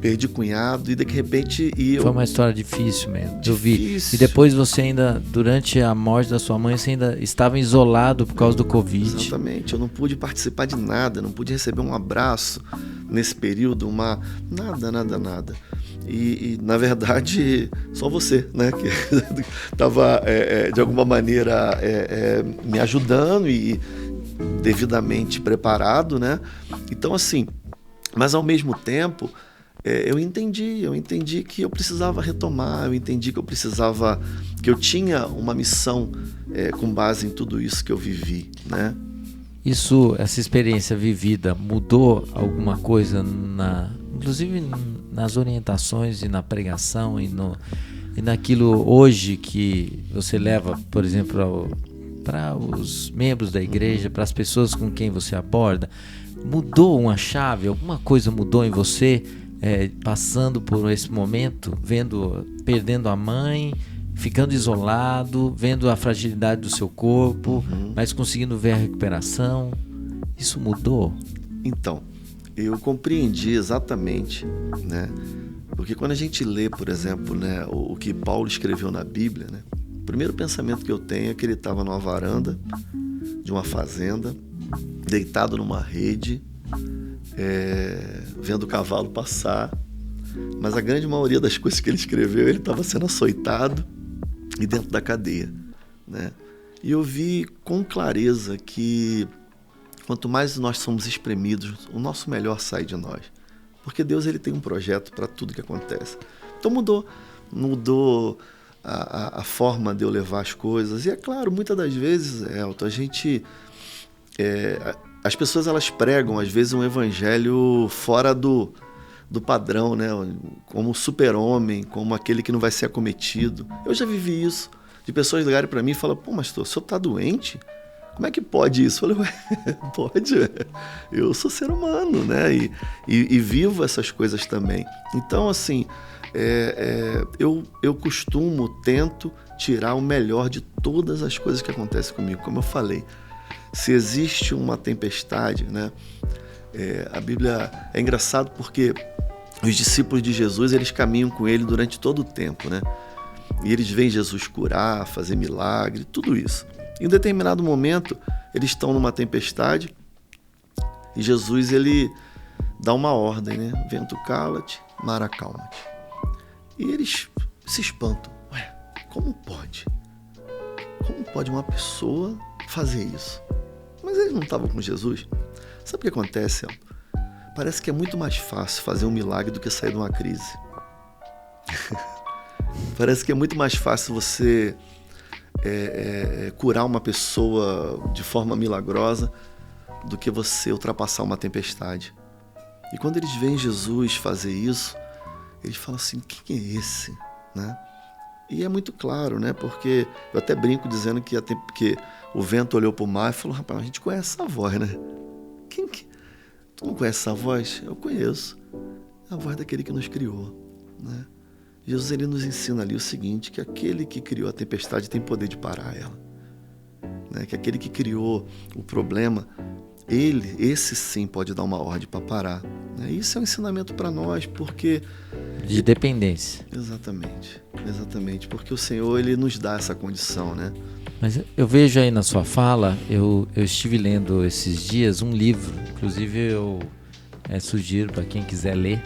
perdi cunhado e de repente... Foi uma história difícil mesmo, eu vi. E depois você ainda, durante a morte da sua mãe, você ainda estava isolado por causa do Covid. Exatamente, eu não pude participar de nada, não pude receber um abraço nesse período, nada. E na verdade, só você, né, que estava de alguma maneira me ajudando e devidamente preparado, né? Então assim, mas ao mesmo tempo eu entendi que eu precisava retomar, eu entendi que eu tinha uma missão com base em tudo isso que eu vivi, né? Essa experiência vivida mudou alguma coisa, inclusive nas orientações e na pregação e naquilo hoje que você leva, por exemplo, para os membros da igreja, para as pessoas com quem você aborda? Mudou uma chave? Alguma coisa mudou em você? Passando por esse momento, perdendo a mãe, ficando isolado, vendo a fragilidade do seu corpo, mas conseguindo ver a recuperação. Isso mudou? Então, eu compreendi exatamente, né? Porque quando a gente lê, por exemplo, né, o que Paulo escreveu na Bíblia, né, o primeiro pensamento que eu tenho é que ele estava numa varanda de uma fazenda deitado numa rede, vendo o cavalo passar, mas a grande maioria das coisas que ele escreveu, ele estava sendo açoitado e dentro da cadeia, né? E eu vi com clareza que quanto mais nós somos espremidos, o nosso melhor sai de nós, porque Deus ele tem um projeto para tudo que acontece. Então mudou a forma de eu levar as coisas. E é claro, muitas das vezes, Elton, a gente... as pessoas elas pregam, às vezes, um evangelho fora do padrão, né? Como super-homem, como aquele que não vai ser acometido. Eu já vivi isso, de pessoas ligarem para mim e falam: pô, mas o senhor está doente? Como é que pode isso? Eu falei: ué, pode, eu sou ser humano, né? E vivo essas coisas também. Então, assim, eu tento tirar o melhor de todas as coisas que acontecem comigo. Como eu falei, se existe uma tempestade, né? A Bíblia é engraçado porque os discípulos de Jesus, eles caminham com ele durante todo o tempo, né? E eles veem Jesus curar, fazer milagre, tudo isso. Em um determinado momento, eles estão numa tempestade e Jesus, ele dá uma ordem, né? Vento, cala-te, mar, acalma-te. E eles se espantam. Ué, como pode? Como pode uma pessoa fazer isso? Mas eles não estavam com Jesus. Sabe o que acontece, Elton? Parece que é muito mais fácil fazer um milagre do que sair de uma crise. Parece que é muito mais fácil você curar uma pessoa de forma milagrosa do que você ultrapassar uma tempestade. E quando eles veem Jesus fazer isso, eles falam assim: quem é esse? Né? E é muito claro, né? Porque eu até brinco dizendo que o vento olhou para o mar e falou: rapaz, a gente conhece essa voz, né? Tu não conhece essa voz? Eu conheço. É a voz daquele que nos criou, né? Jesus, ele nos ensina ali o seguinte, que aquele que criou a tempestade tem poder de parar ela, né? Que aquele que criou o problema, esse sim pode dar uma ordem para parar, né? Isso é um ensinamento para nós, porque... De dependência. Exatamente, porque o Senhor, ele nos dá essa condição, né? Mas eu vejo aí na sua fala, eu estive lendo esses dias um livro, inclusive eu sugiro para quem quiser ler.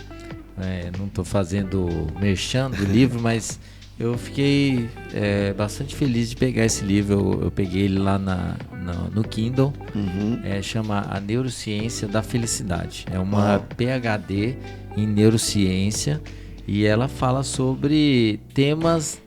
Não estou fazendo merchan do livro, mas eu fiquei bastante feliz de pegar esse livro. Eu peguei ele lá no Kindle. Chama A Neurociência da Felicidade. É uma PhD em neurociência e ela fala sobre temas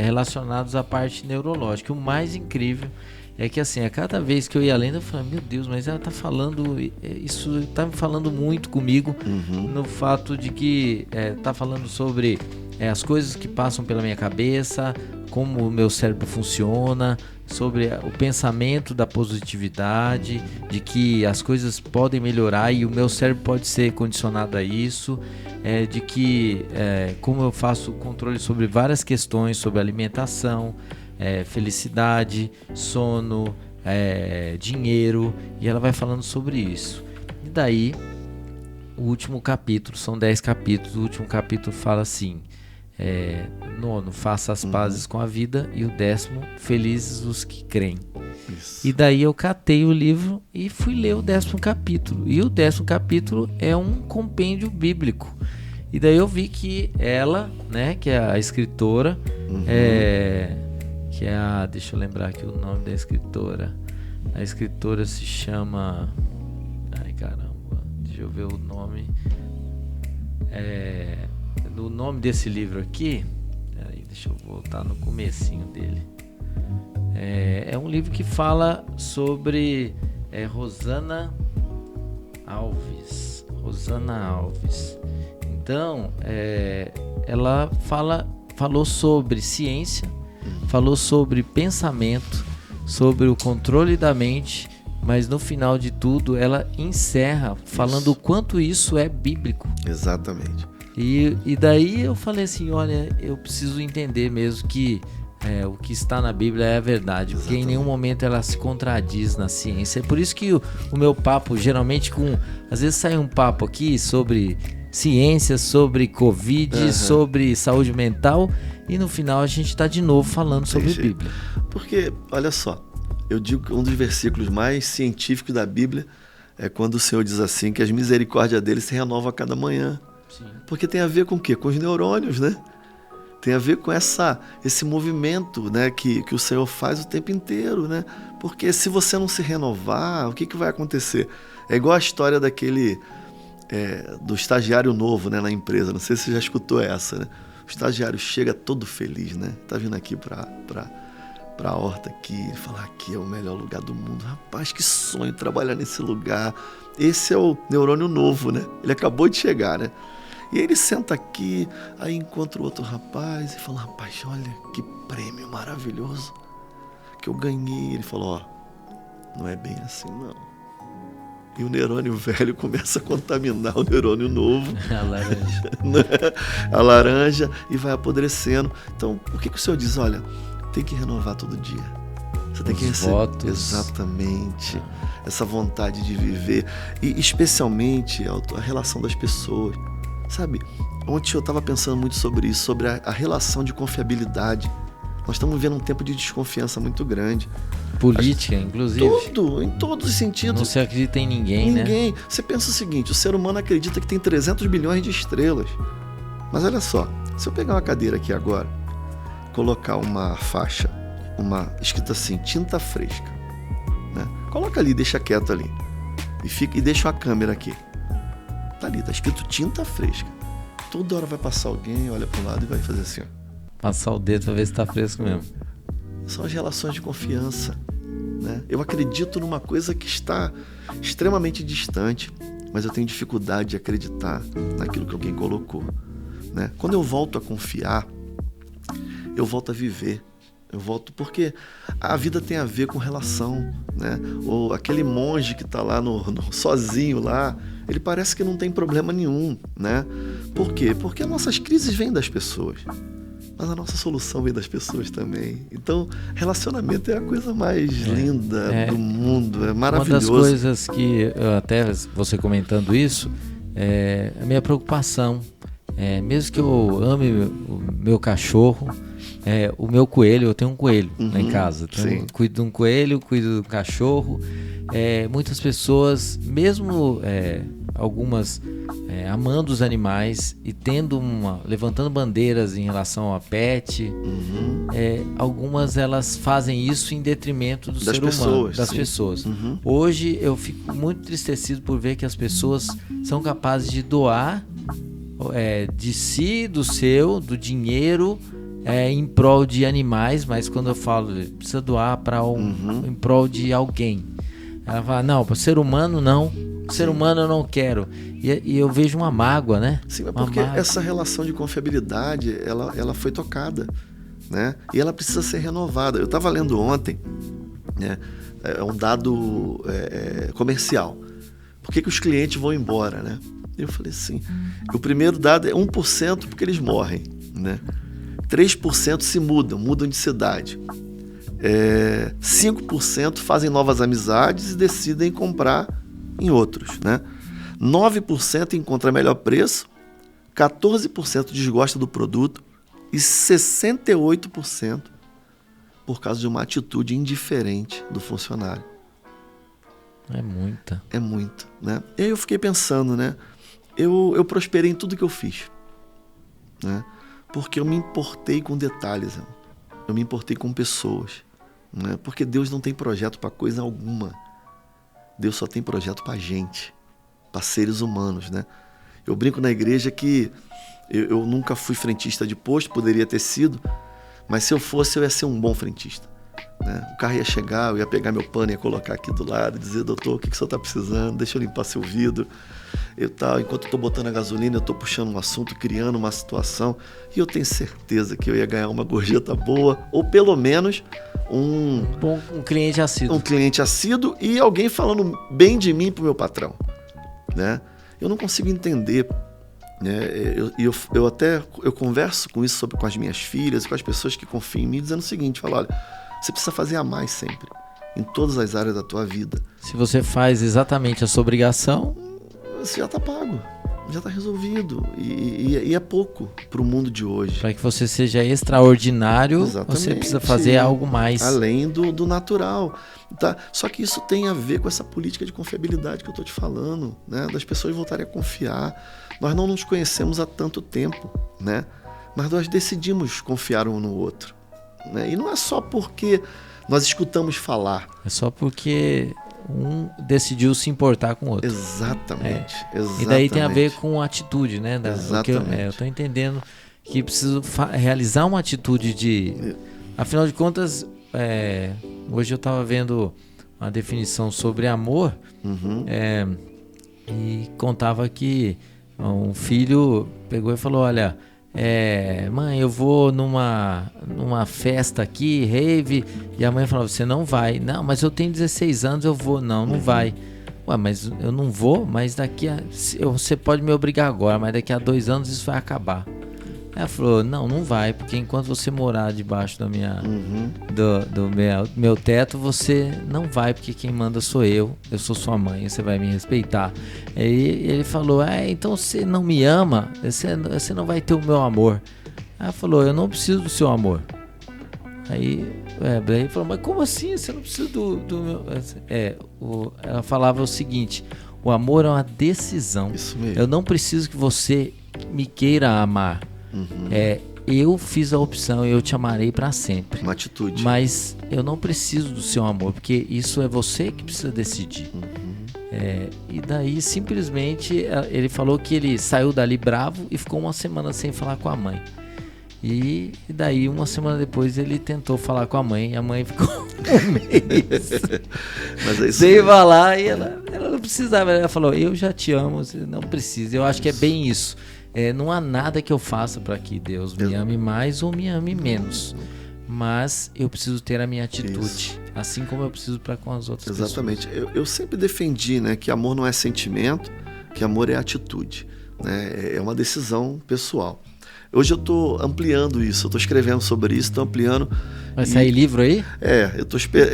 relacionados à parte neurológica. O mais incrível é que, assim, a cada vez que eu ia lendo, eu falava: meu Deus, mas ela está falando, isso está falando muito comigo, no fato de que está falando sobre as coisas que passam pela minha cabeça, como o meu cérebro funciona, sobre o pensamento da positividade, de que as coisas podem melhorar e o meu cérebro pode ser condicionado a isso, de que como eu faço controle sobre várias questões, sobre alimentação, felicidade, sono, dinheiro, e ela vai falando sobre isso. E daí, o último capítulo, são 10 capítulos, o último capítulo fala assim: 9, faça as pazes com a vida, e o 10º, felizes os que creem. Isso. E daí eu catei o livro e fui ler o 10º capítulo, e o 10º capítulo é um compêndio bíblico. E daí eu vi que ela, né, que é a escritora, que é deixa eu lembrar aqui o nome da escritora. A escritora se chama... Ai, caramba, deixa eu ver o nome. O nome desse livro aqui... Peraí, deixa eu voltar no comecinho dele. É um livro que fala sobre Rosana Alves. Então, ela falou sobre ciência, falou sobre pensamento, sobre o controle da mente, mas no final de tudo ela encerra falando o quanto isso é bíblico. Exatamente. E daí eu falei assim: olha, eu preciso entender mesmo que o que está na Bíblia é a verdade. Exatamente. Porque em nenhum momento ela se contradiz na ciência. É por isso que o meu papo, geralmente, às vezes sai um papo aqui sobre ciência, sobre Covid, sobre saúde mental, e no final a gente está de novo falando sobre Bíblia. Porque, olha só, Eu digo que um dos versículos mais científicos da Bíblia é quando o Senhor diz assim, que as misericórdias dele se renovam a cada manhã. Sim. Porque tem a ver com o quê? Com os neurônios, né? Tem a ver com esse movimento, né, que o Senhor faz o tempo inteiro, né? Porque se você não se renovar, o que vai acontecer? É igual a história do estagiário novo, né, na empresa. Não sei se você já escutou essa, né? O estagiário chega todo feliz, né? Tá vindo aqui pra horta aqui, e fala, aqui é o melhor lugar do mundo. Rapaz, que sonho trabalhar nesse lugar. Esse é o neurônio novo, né? Ele acabou de chegar, né? E ele senta aqui, aí encontra o outro rapaz e fala, rapaz, olha que prêmio maravilhoso que eu ganhei. Ele falou, não é bem assim não. E o neurônio velho começa a contaminar o neurônio novo. A laranja. A laranja, e vai apodrecendo. Então, por que o Senhor diz, olha, tem que renovar todo dia. Você tem que receber votos. Exatamente essa vontade de viver. E especialmente a relação das pessoas. Sabe, ontem eu estava pensando muito sobre isso, sobre a relação de confiabilidade. Nós estamos vivendo um tempo de desconfiança muito grande. Política, inclusive. Tudo, em todos os sentidos. Não se acredita em ninguém, né? Ninguém. Você pensa o seguinte, o ser humano acredita que tem 300 bilhões de estrelas. Mas olha só, se eu pegar uma cadeira aqui agora, colocar uma faixa, escrita assim, tinta fresca, né? Coloca ali, deixa quieto ali. E deixa a câmera aqui. Tá ali, tá escrito tinta fresca. Toda hora vai passar alguém, olha para um lado e vai fazer assim, ó. Passar o dedo para ver se tá fresco mesmo. São as relações de confiança, né? Eu acredito numa coisa que está extremamente distante, mas eu tenho dificuldade de acreditar naquilo que alguém colocou, né? Quando eu volto a confiar, eu volto a viver. Eu volto porque a vida tem a ver com relação, né? Ou aquele monge que está lá sozinho lá, ele parece que não tem problema nenhum, né? Por quê? Porque as nossas crises vêm das pessoas, mas a nossa solução vem das pessoas também. Então, relacionamento é a coisa mais linda do mundo, é maravilhoso. Uma das coisas que, até você comentando isso, é a minha preocupação. Mesmo que eu ame o meu cachorro, o meu coelho, eu tenho um coelho lá em casa. Cuido de um coelho, cuido do cachorro. Muitas pessoas, mesmo algumas amando os animais e levantando bandeiras em relação a pet, algumas elas fazem isso em detrimento do ser humano, das pessoas. Hoje eu fico muito entristecido por ver que as pessoas são capazes de doar de si, do dinheiro, em prol de animais, mas quando eu falo precisa doar em prol de alguém, ela fala, não, para o ser humano não, ser humano eu não quero, e eu vejo uma mágoa, né? Sim, mas porque essa relação de confiabilidade ela foi tocada, né? E ela precisa ser renovada. Eu estava lendo ontem, né, um dado comercial, por que os clientes vão embora, né? Eu falei assim, o primeiro dado é 1% porque eles morrem, né? 3% se mudam de cidade. 5% fazem novas amizades e decidem comprar em outros, né? 9% encontra melhor preço, 14% desgosta do produto e 68% por causa de uma atitude indiferente do funcionário. É muito, né? E aí eu fiquei pensando, né? Eu prosperei em tudo que eu fiz, né? Porque eu me importei com detalhes, eu me importei com pessoas, né? Porque Deus não tem projeto para coisa alguma. Deus só tem projeto para gente, para seres humanos, né? Eu brinco na igreja que eu nunca fui frentista de posto, poderia ter sido, mas se eu fosse, eu ia ser um bom frentista, né? O carro ia chegar, eu ia pegar meu pano e ia colocar aqui do lado e dizer, doutor, o que o senhor está precisando? Deixa eu limpar seu vidro. Enquanto eu estou botando a gasolina, eu estou puxando um assunto, criando uma situação, e eu tenho certeza que eu ia ganhar uma gorjeta boa, ou pelo menos um cliente assíduo. Um cliente assíduo e alguém falando bem de mim para o meu patrão, né? Eu não consigo entender, né? Eu converso com isso com as minhas filhas, com as pessoas que confiam em mim, dizendo o seguinte, falo, olha, você precisa fazer a mais sempre, em todas as áreas da tua vida. Se você faz exatamente a sua obrigação, você já está pago. Já está resolvido. E é pouco para o mundo de hoje. Para que você seja extraordinário, exatamente, você precisa fazer algo mais. Além do natural. Tá? Só que isso tem a ver com essa política de confiabilidade que eu estou te falando, né? Das pessoas voltarem a confiar. Nós não nos conhecemos há tanto tempo, né? Mas nós decidimos confiar um no outro. Né? E não é só porque nós escutamos falar. É só porque um decidiu se importar com o outro. Exatamente. E daí tem a ver com atitude, né? Exatamente. Eu estou entendendo que preciso realizar uma atitude de... Afinal de contas, hoje eu estava vendo uma definição sobre amor, e contava que um filho pegou e falou, olha... mãe, eu vou numa festa aqui, rave, e a mãe falou, você não vai. Não, mas eu tenho 16 anos, eu vou. Não vai. Ué, mas eu não vou, mas você pode me obrigar agora, mas daqui a 2 anos isso vai acabar. Ela falou, não vai, porque enquanto você morar debaixo da minha, do meu teto, você não vai, porque quem manda sou eu sou sua mãe, você vai me respeitar. Aí ele falou, então você não me ama, você não vai ter o meu amor. Ela falou, eu não preciso do seu amor. Aí ele falou, mas como assim? Você não precisa do meu... Ela falava o seguinte, o amor é uma decisão. Isso mesmo. Eu não preciso que você me queira amar. Eu fiz a opção e eu te amarei para sempre. Uma atitude. Mas eu não preciso do seu amor, porque isso é você que precisa decidir. E daí simplesmente ele falou que ele saiu dali bravo e ficou 1 semana sem falar com a mãe. E daí 1 semana depois ele tentou falar com a mãe e a mãe ficou 1 mês. Mas é isso. Veio lá e ela não precisava. Ela falou, eu já te amo, você não precisa. Eu acho que é bem isso. Não há nada que eu faça para que Deus me ame mais ou me ame menos. Mas eu preciso ter a minha atitude. Isso. Assim como eu preciso para com as outras pessoas. Exatamente. Eu sempre defendi, né, que amor não é sentimento, que amor é atitude. Né? É uma decisão pessoal. Hoje eu estou ampliando isso, eu estou escrevendo sobre isso, estou ampliando. Vai sair livro aí?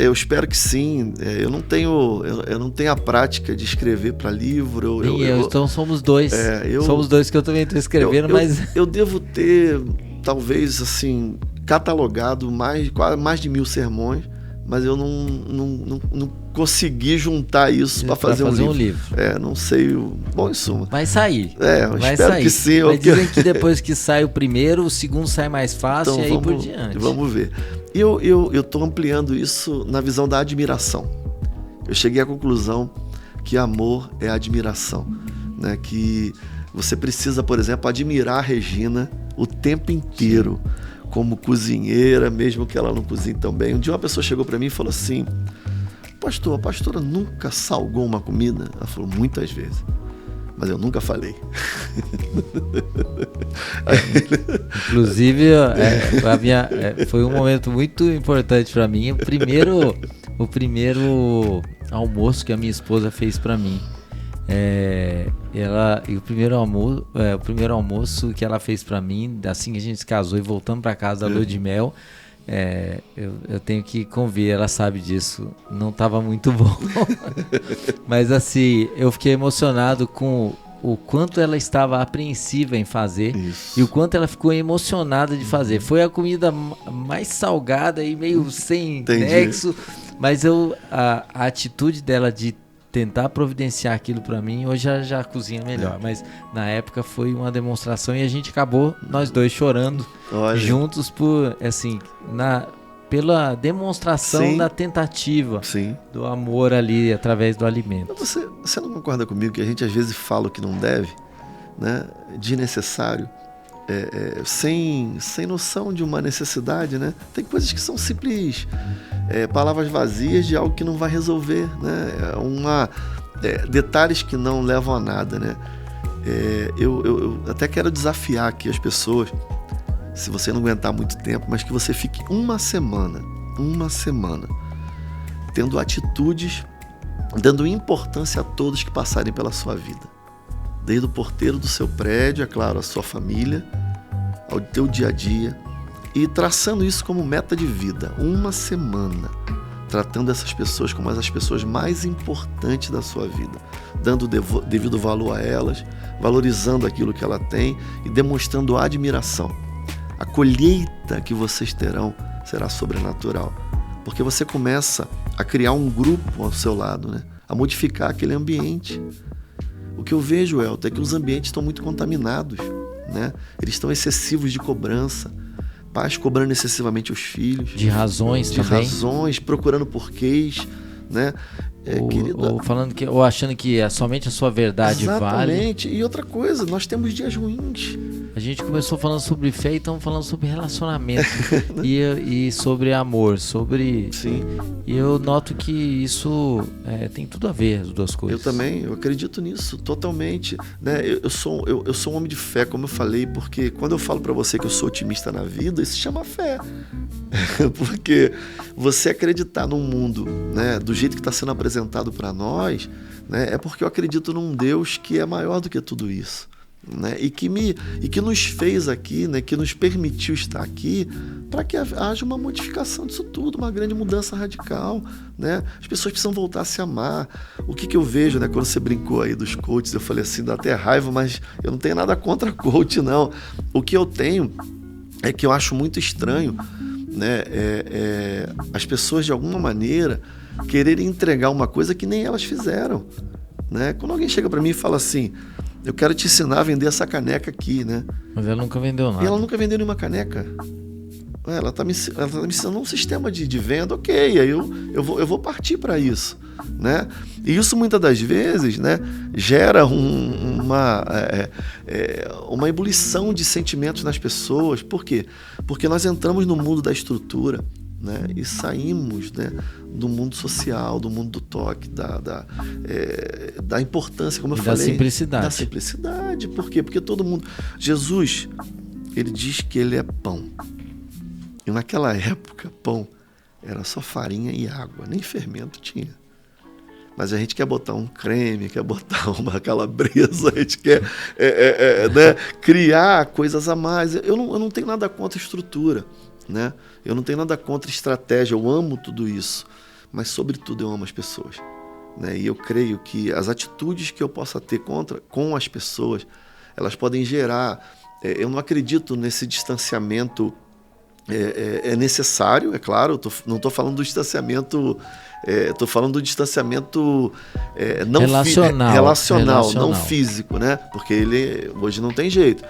Eu espero que sim. Eu não tenho a prática de escrever para livro. Então somos dois. Somos dois que eu também estou escrevendo, mas... Eu devo ter, talvez, assim, catalogado mais de 1000 sermões, mas eu não consegui juntar isso para fazer um livro. Não sei. Bom, em suma. Vai sair. Vai espero sair. Que sim. Mas dizem que depois que sai o primeiro, o segundo sai mais fácil, então, e aí por diante. Vamos ver. Eu estou ampliando isso na visão da admiração. Eu cheguei à conclusão que amor é admiração. Né? Que você precisa, por exemplo, admirar a Regina o tempo inteiro. Como cozinheira, mesmo que ela não cozinhe tão bem. Um dia uma pessoa chegou para mim e falou assim, pastor, a pastora nunca salgou uma comida? Ela falou, muitas vezes, mas eu nunca falei. Inclusive, foi um momento muito importante para mim. O primeiro almoço que a minha esposa fez para mim. O primeiro almoço que ela fez pra mim, assim que a gente se casou e voltando pra casa da lua de mel, eu tenho que convir, ela sabe disso, não estava muito bom. Mas assim, eu fiquei emocionado com o quanto ela estava apreensiva em fazer. Isso. E o quanto ela ficou emocionada de fazer. Foi a comida mais salgada e meio sem nexo, mas a atitude dela de tentar providenciar aquilo para mim, hoje já cozinha melhor, mas na época foi uma demonstração e a gente acabou, nós dois chorando juntos pela demonstração da tentativa do amor ali através do alimento. Você não concorda comigo que a gente às vezes fala o que não deve, né? Desnecessário, sem noção de uma necessidade, né? Tem coisas que são simples palavras vazias de algo que não vai resolver, né? Detalhes que não levam a nada, né? Eu até quero desafiar aqui as pessoas, se você não aguentar muito tempo, mas que você fique uma semana tendo atitudes, dando importância a todos que passarem pela sua vida, desde o porteiro do seu prédio, é claro, a sua família, ao teu dia a dia, e traçando isso como meta de vida, uma semana, tratando essas pessoas como as pessoas mais importantes da sua vida, dando devido valor a elas, valorizando aquilo que ela tem e demonstrando admiração. A colheita que vocês terão será sobrenatural, porque você começa a criar um grupo ao seu lado, né? A modificar aquele ambiente. O que eu vejo, Elton, é que os ambientes estão muito contaminados, né? Eles estão excessivos de cobrança, pais cobrando excessivamente os filhos. De razões também. De razões, procurando porquês, né? Ou achando que somente a sua verdade vale. Exatamente. E outra coisa, nós temos dias ruins. A gente começou falando sobre fé e estamos falando sobre relacionamento e sobre amor, Sim. E eu noto que isso tem tudo a ver, as duas coisas. Eu acredito nisso totalmente, né? Eu sou um homem de fé, como eu falei, porque quando eu falo para você que eu sou otimista na vida, isso se chama fé. Porque você acreditar num mundo, né, do jeito que está sendo apresentado para nós, né, é porque eu acredito num Deus que é maior do que tudo isso. Né? E que nos fez aqui, né? Que nos permitiu estar aqui para que haja uma modificação disso tudo, uma grande mudança radical, né? As pessoas precisam voltar a se amar. O que eu vejo, né? Quando você brincou aí dos coaches, eu falei assim, dá até raiva, mas eu não tenho nada contra coach, não. O que eu tenho é que eu acho muito estranho, né? As pessoas de alguma maneira quererem entregar uma coisa que nem elas fizeram, né? Quando alguém chega para mim e fala assim, eu quero te ensinar a vender essa caneca aqui, né? Mas ela nunca vendeu nada. E ela nunca vendeu nenhuma caneca. Ela tá me ensinando um sistema de venda, ok, aí eu vou partir para isso, né? E isso muitas das vezes, né, gera uma ebulição de sentimentos nas pessoas. Por quê? Porque nós entramos no mundo da estrutura, né, e saímos, né, do mundo social, do mundo do toque, da importância, como eu falei. Da simplicidade. Da simplicidade. Por quê? Porque todo mundo... Jesus, ele diz que ele é pão. E naquela época, pão era só farinha e água, nem fermento tinha. Mas a gente quer botar um creme, quer botar uma calabresa, a gente quer né, criar coisas a mais. Eu não tenho nada contra a estrutura, né? Eu não tenho nada contra estratégia, eu amo tudo isso, mas sobretudo eu amo as pessoas, né? E eu creio que as atitudes que eu possa ter com as pessoas, elas podem gerar, eu não acredito nesse distanciamento, é necessário, é claro, não estou falando do distanciamento, estou falando do distanciamento não relacional, não físico, né? Porque ele hoje não tem jeito.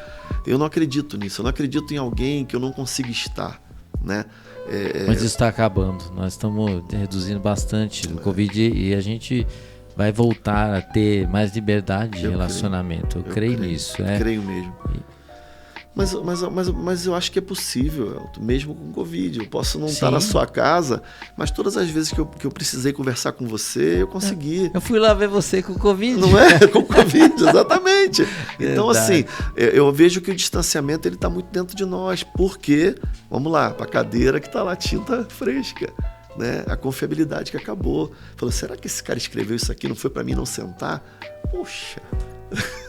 Eu não acredito nisso, eu não acredito em alguém que eu não consiga estar, né? Mas isso está acabando. Nós estamos reduzindo bastante o Covid e a gente vai voltar a ter mais liberdade de relacionamento. Eu creio nisso. Creio mesmo. Mas eu acho que é possível, Elton, mesmo com Covid. Eu posso não estar na sua casa, mas todas as vezes que eu precisei conversar com você, eu consegui. Eu fui lá ver você com Covid. Não é? Com Covid, exatamente. Então, assim, eu vejo que o distanciamento está muito dentro de nós, porque, vamos lá, para a cadeira que está lá, tinta fresca, né? A confiabilidade que acabou. Falou, será que esse cara escreveu isso aqui? Não foi para mim não sentar? Poxa...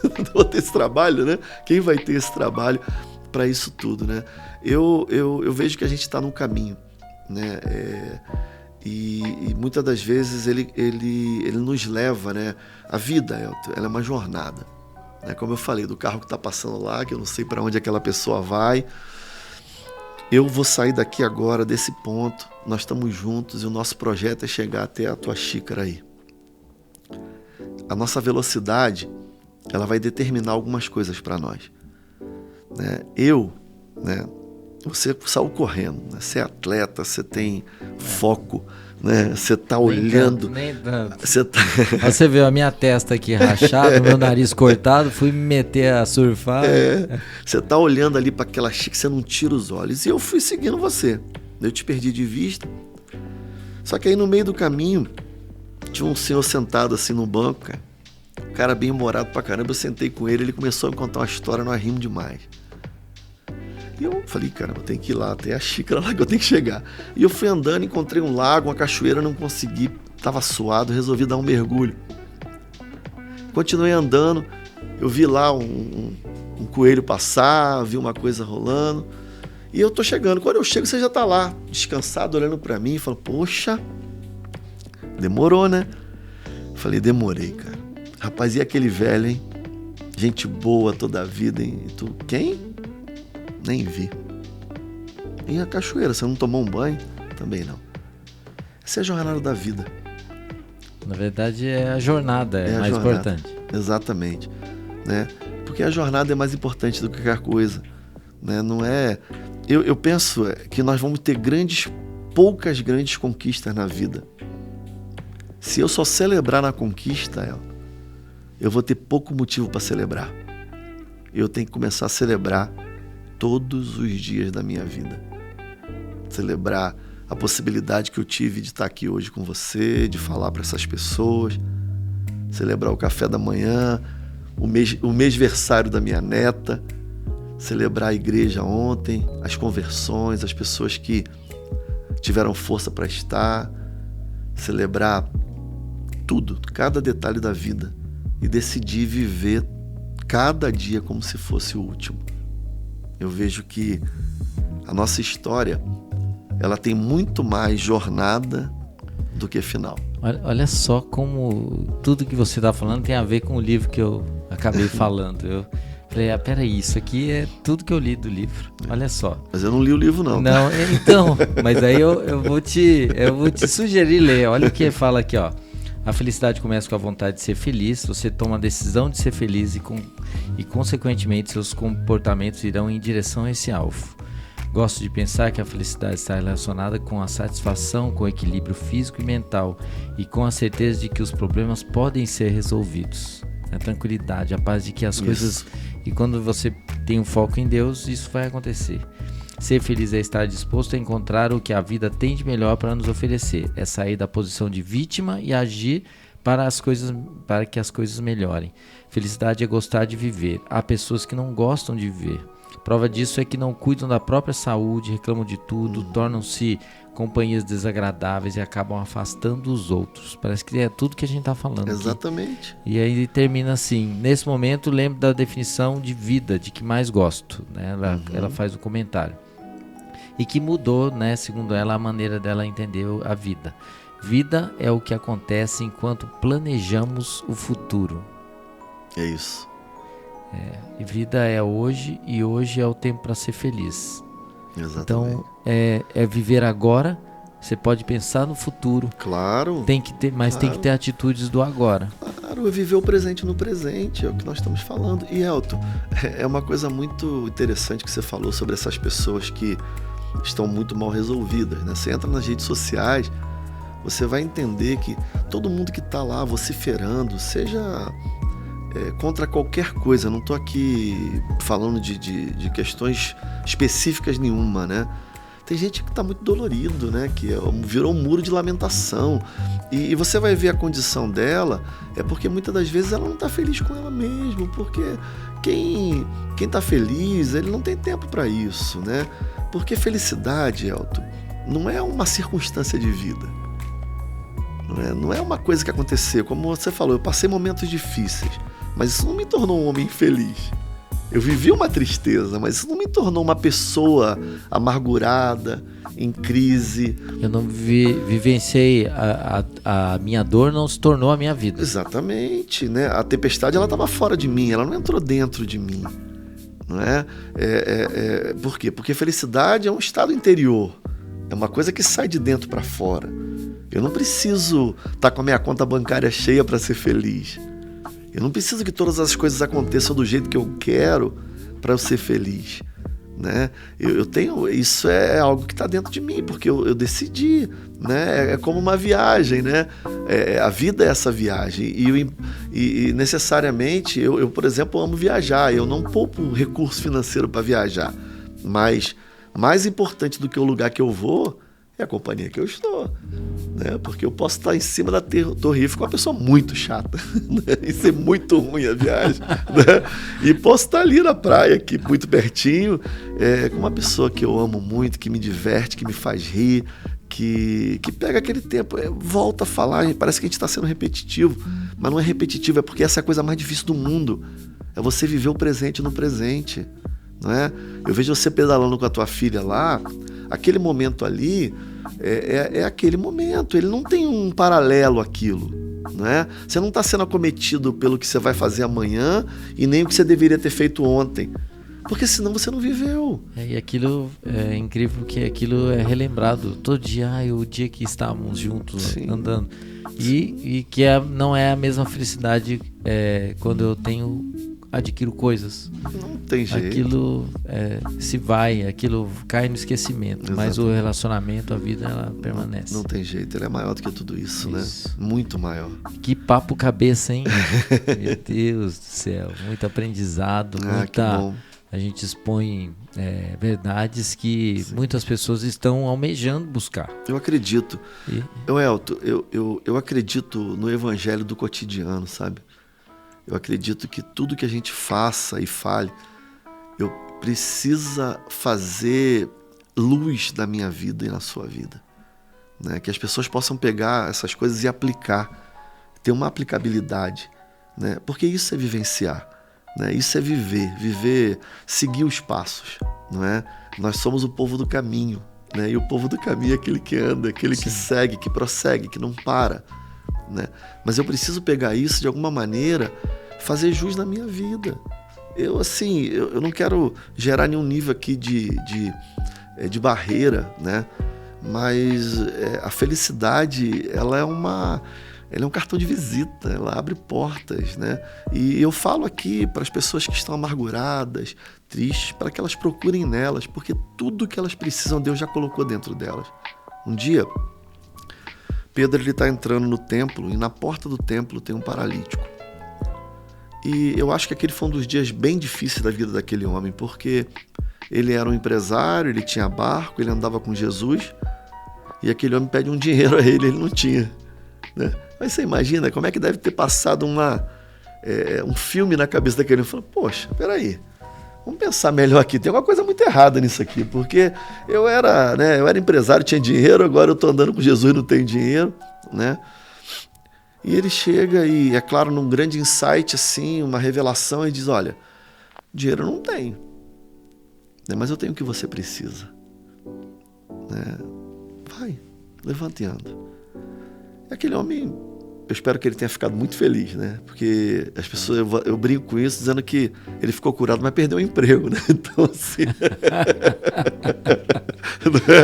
não vou ter esse trabalho, né? Quem vai ter esse trabalho para isso tudo, né? Eu vejo que a gente está num caminho, né? E muitas das vezes ele nos leva, né? A vida, Elton, ela é uma jornada, né? Como eu falei, do carro que está passando lá, que eu não sei para onde aquela pessoa vai. Eu vou sair daqui agora, desse ponto, nós estamos juntos e o nosso projeto é chegar até a tua xícara aí. A nossa velocidade, ela vai determinar algumas coisas para nós, né? Né? Você saiu correndo, né? Você é atleta, você tem foco, né? Você está olhando. Nem tanto. Você viu a minha testa aqui rachada, meu nariz cortado, fui me meter a surfar. Você está olhando ali para aquela xícara, você não tira os olhos. E eu fui seguindo você. Eu te perdi de vista. Só que aí no meio do caminho, tinha um senhor sentado assim no banco, cara. Um cara bem humorado pra caramba, eu sentei com ele, ele começou a me contar uma história, nós rimos demais. E eu falei, cara, eu tenho que ir lá, tem a xícara lá que eu tenho que chegar. E eu fui andando, encontrei um lago, uma cachoeira, não consegui, tava suado, resolvi dar um mergulho. Continuei andando, eu vi lá um coelho passar, vi uma coisa rolando, e eu tô chegando. Quando eu chego, você já tá lá, descansado, olhando pra mim, e falo, poxa, Demorou, né? Falei, demorei, cara. Rapaz, e aquele velho, hein? Gente boa toda a vida, hein? E tu, quem? Nem vi. E a cachoeira, você não tomou um banho? Também não. Essa é a jornada da vida. Na verdade, é a jornada, é mais importante. Exatamente. Né? Porque a jornada é mais importante do que qualquer coisa. Né? Não é... Eu penso que nós vamos ter poucas grandes conquistas na vida. Se eu só celebrar na conquista, eu vou ter pouco motivo para celebrar. Eu tenho que começar a celebrar todos os dias da minha vida. Celebrar a possibilidade que eu tive de estar aqui hoje com você, de falar para essas pessoas, celebrar o café da manhã, o mêsversário da minha neta, celebrar a igreja ontem, as conversões, as pessoas que tiveram força para estar, celebrar tudo, cada detalhe da vida e decidir viver cada dia como se fosse o último. Eu vejo que a nossa história, ela tem muito mais jornada do que final. Olha só como tudo que você está falando tem a ver com o livro que eu acabei falando. Eu falei, peraí, isso aqui é tudo que eu li do livro. Olha só. Mas eu não li o livro, não. Não, então, mas aí eu vou te sugerir ler. Olha o que fala aqui, ó. A felicidade começa com a vontade de ser feliz. Você toma a decisão de ser feliz e consequentemente, seus comportamentos irão em direção a esse alvo. Gosto de pensar que a felicidade está relacionada com a satisfação, com o equilíbrio físico e mental e com a certeza de que os problemas podem ser resolvidos. A tranquilidade, a paz de que as coisas... E quando você tem um foco em Deus, isso vai acontecer. Ser feliz é estar disposto a encontrar o que a vida tem de melhor para nos oferecer. É sair da posição de vítima e agir para que as coisas melhorem. Felicidade é gostar de viver. Há pessoas que não gostam de viver. Prova disso é que não cuidam da própria saúde, reclamam de tudo, tornam-se companhias desagradáveis e acabam afastando os outros. Parece que é tudo que a gente está falando. Exatamente. Aqui. E aí termina assim, nesse momento lembro da definição de vida, de que mais gosto. Né? Ela faz o comentário. E que mudou, né, segundo ela, a maneira dela entender a vida. Vida é o que acontece enquanto planejamos o futuro. É isso. E vida é hoje, e hoje é o tempo para ser feliz. Exatamente. Então, é viver agora. Você pode pensar no futuro. Claro. Tem que ter, mas tem que ter atitudes do agora. Claro, é viver o presente no presente, é o que nós estamos falando. E Elton, é uma coisa muito interessante que você falou sobre essas pessoas que estão muito mal resolvidas, né? Você entra nas redes sociais, você vai entender que todo mundo que está lá vociferando, seja contra qualquer coisa, não estou aqui falando de questões específicas nenhuma, né? Tem gente que está muito dolorido, né? Que virou um muro de lamentação. E você vai ver a condição dela, é porque muitas das vezes ela não está feliz com ela mesma, porque quem está feliz, ele não tem tempo para isso, né? Porque felicidade, Elton, não é uma circunstância de vida. Não é uma coisa que aconteceu. Como você falou, eu passei momentos difíceis, mas isso não me tornou um homem feliz. Eu vivi uma tristeza, mas isso não me tornou uma pessoa amargurada, em crise. Eu não vivenciei, a minha dor não se tornou a minha vida. Exatamente, né? A tempestade, ela estava fora de mim, ela não entrou dentro de mim. Não é? Por quê? Porque felicidade é um estado interior, é uma coisa que sai de dentro para fora. Eu não preciso estar com a minha conta bancária cheia para ser feliz. Eu não preciso que todas as coisas aconteçam do jeito que eu quero para eu ser feliz, né? Eu tenho, isso é algo que está dentro de mim, porque eu decidi, né? É como uma viagem, né? A vida é essa viagem e necessariamente eu, por exemplo, amo viajar. Eu não poupo um recurso financeiro para viajar, mas mais importante do que o lugar que eu vou é a companhia que eu estou, né? Porque eu posso estar em cima da Torre Eiffel com uma pessoa muito chata, né? E ser muito ruim a viagem, né? E posso estar ali na praia, aqui muito pertinho, com uma pessoa que eu amo muito, que me diverte, que me faz rir, que pega aquele tempo, volta a falar, parece que a gente está sendo repetitivo, mas não é repetitivo, é porque essa é a coisa mais difícil do mundo, é você viver o presente no presente, não é? Eu vejo você pedalando com a tua filha lá, aquele momento ali é aquele momento, ele não tem um paralelo àquilo, não é? Você não está sendo acometido pelo que você vai fazer amanhã e nem o que você deveria ter feito ontem, porque senão você não viveu. E aquilo é incrível, que aquilo é relembrado todo dia, o dia que estávamos juntos, sim, andando. E que não é a mesma felicidade quando eu adquiro coisas. Não tem jeito. Aquilo se vai, aquilo cai no esquecimento. Exatamente. Mas o relacionamento, a vida, ela permanece. Não tem jeito, ele é maior do que tudo isso, né? Muito maior. Que papo cabeça, hein? Meu Deus do céu, muito aprendizado, que bom. A gente expõe verdades que sim, muitas pessoas estão almejando buscar. Eu acredito. Elton, eu acredito no evangelho do cotidiano, sabe? Eu acredito que tudo que a gente faça e fale, eu precisa fazer luz na minha vida e na sua vida, né? Que as pessoas possam pegar essas coisas e aplicar, ter uma aplicabilidade, né? Porque isso é vivenciar, né? Isso é viver, seguir os passos, não é? Nós somos o povo do caminho, né? E o povo do caminho é aquele que anda, aquele sim, que segue, que prossegue, que não para, né? Mas eu preciso pegar isso de alguma maneira, fazer jus na minha vida. Eu não quero gerar nenhum nível aqui de barreira, né? Mas a felicidade, ela é um cartão de visita, ela abre portas, né? E eu falo aqui para as pessoas que estão amarguradas, tristes, para que elas procurem nelas, porque tudo que elas precisam, Deus já colocou dentro delas. Um dia, Pedro está entrando no templo e na porta do templo tem um paralítico. E eu acho que aquele foi um dos dias bem difíceis da vida daquele homem, porque ele era um empresário, ele tinha barco, ele andava com Jesus, e aquele homem pede um dinheiro a ele não tinha, né? Mas você imagina como é que deve ter passado um filme na cabeça daquele homem. Falou, poxa, peraí, vamos pensar melhor aqui, tem alguma coisa muito errada nisso aqui, porque eu era empresário, tinha dinheiro, agora eu estou andando com Jesus e não tenho dinheiro, né? E ele chega e, é claro, num grande insight, assim, uma revelação, e diz, olha, dinheiro eu não tenho, né? Mas eu tenho o que você precisa, né? Vai, levanta e anda. E aquele homem, eu espero que ele tenha ficado muito feliz, né? Porque as pessoas, eu brinco com isso, dizendo que ele ficou curado, mas perdeu o emprego, né? Então, assim...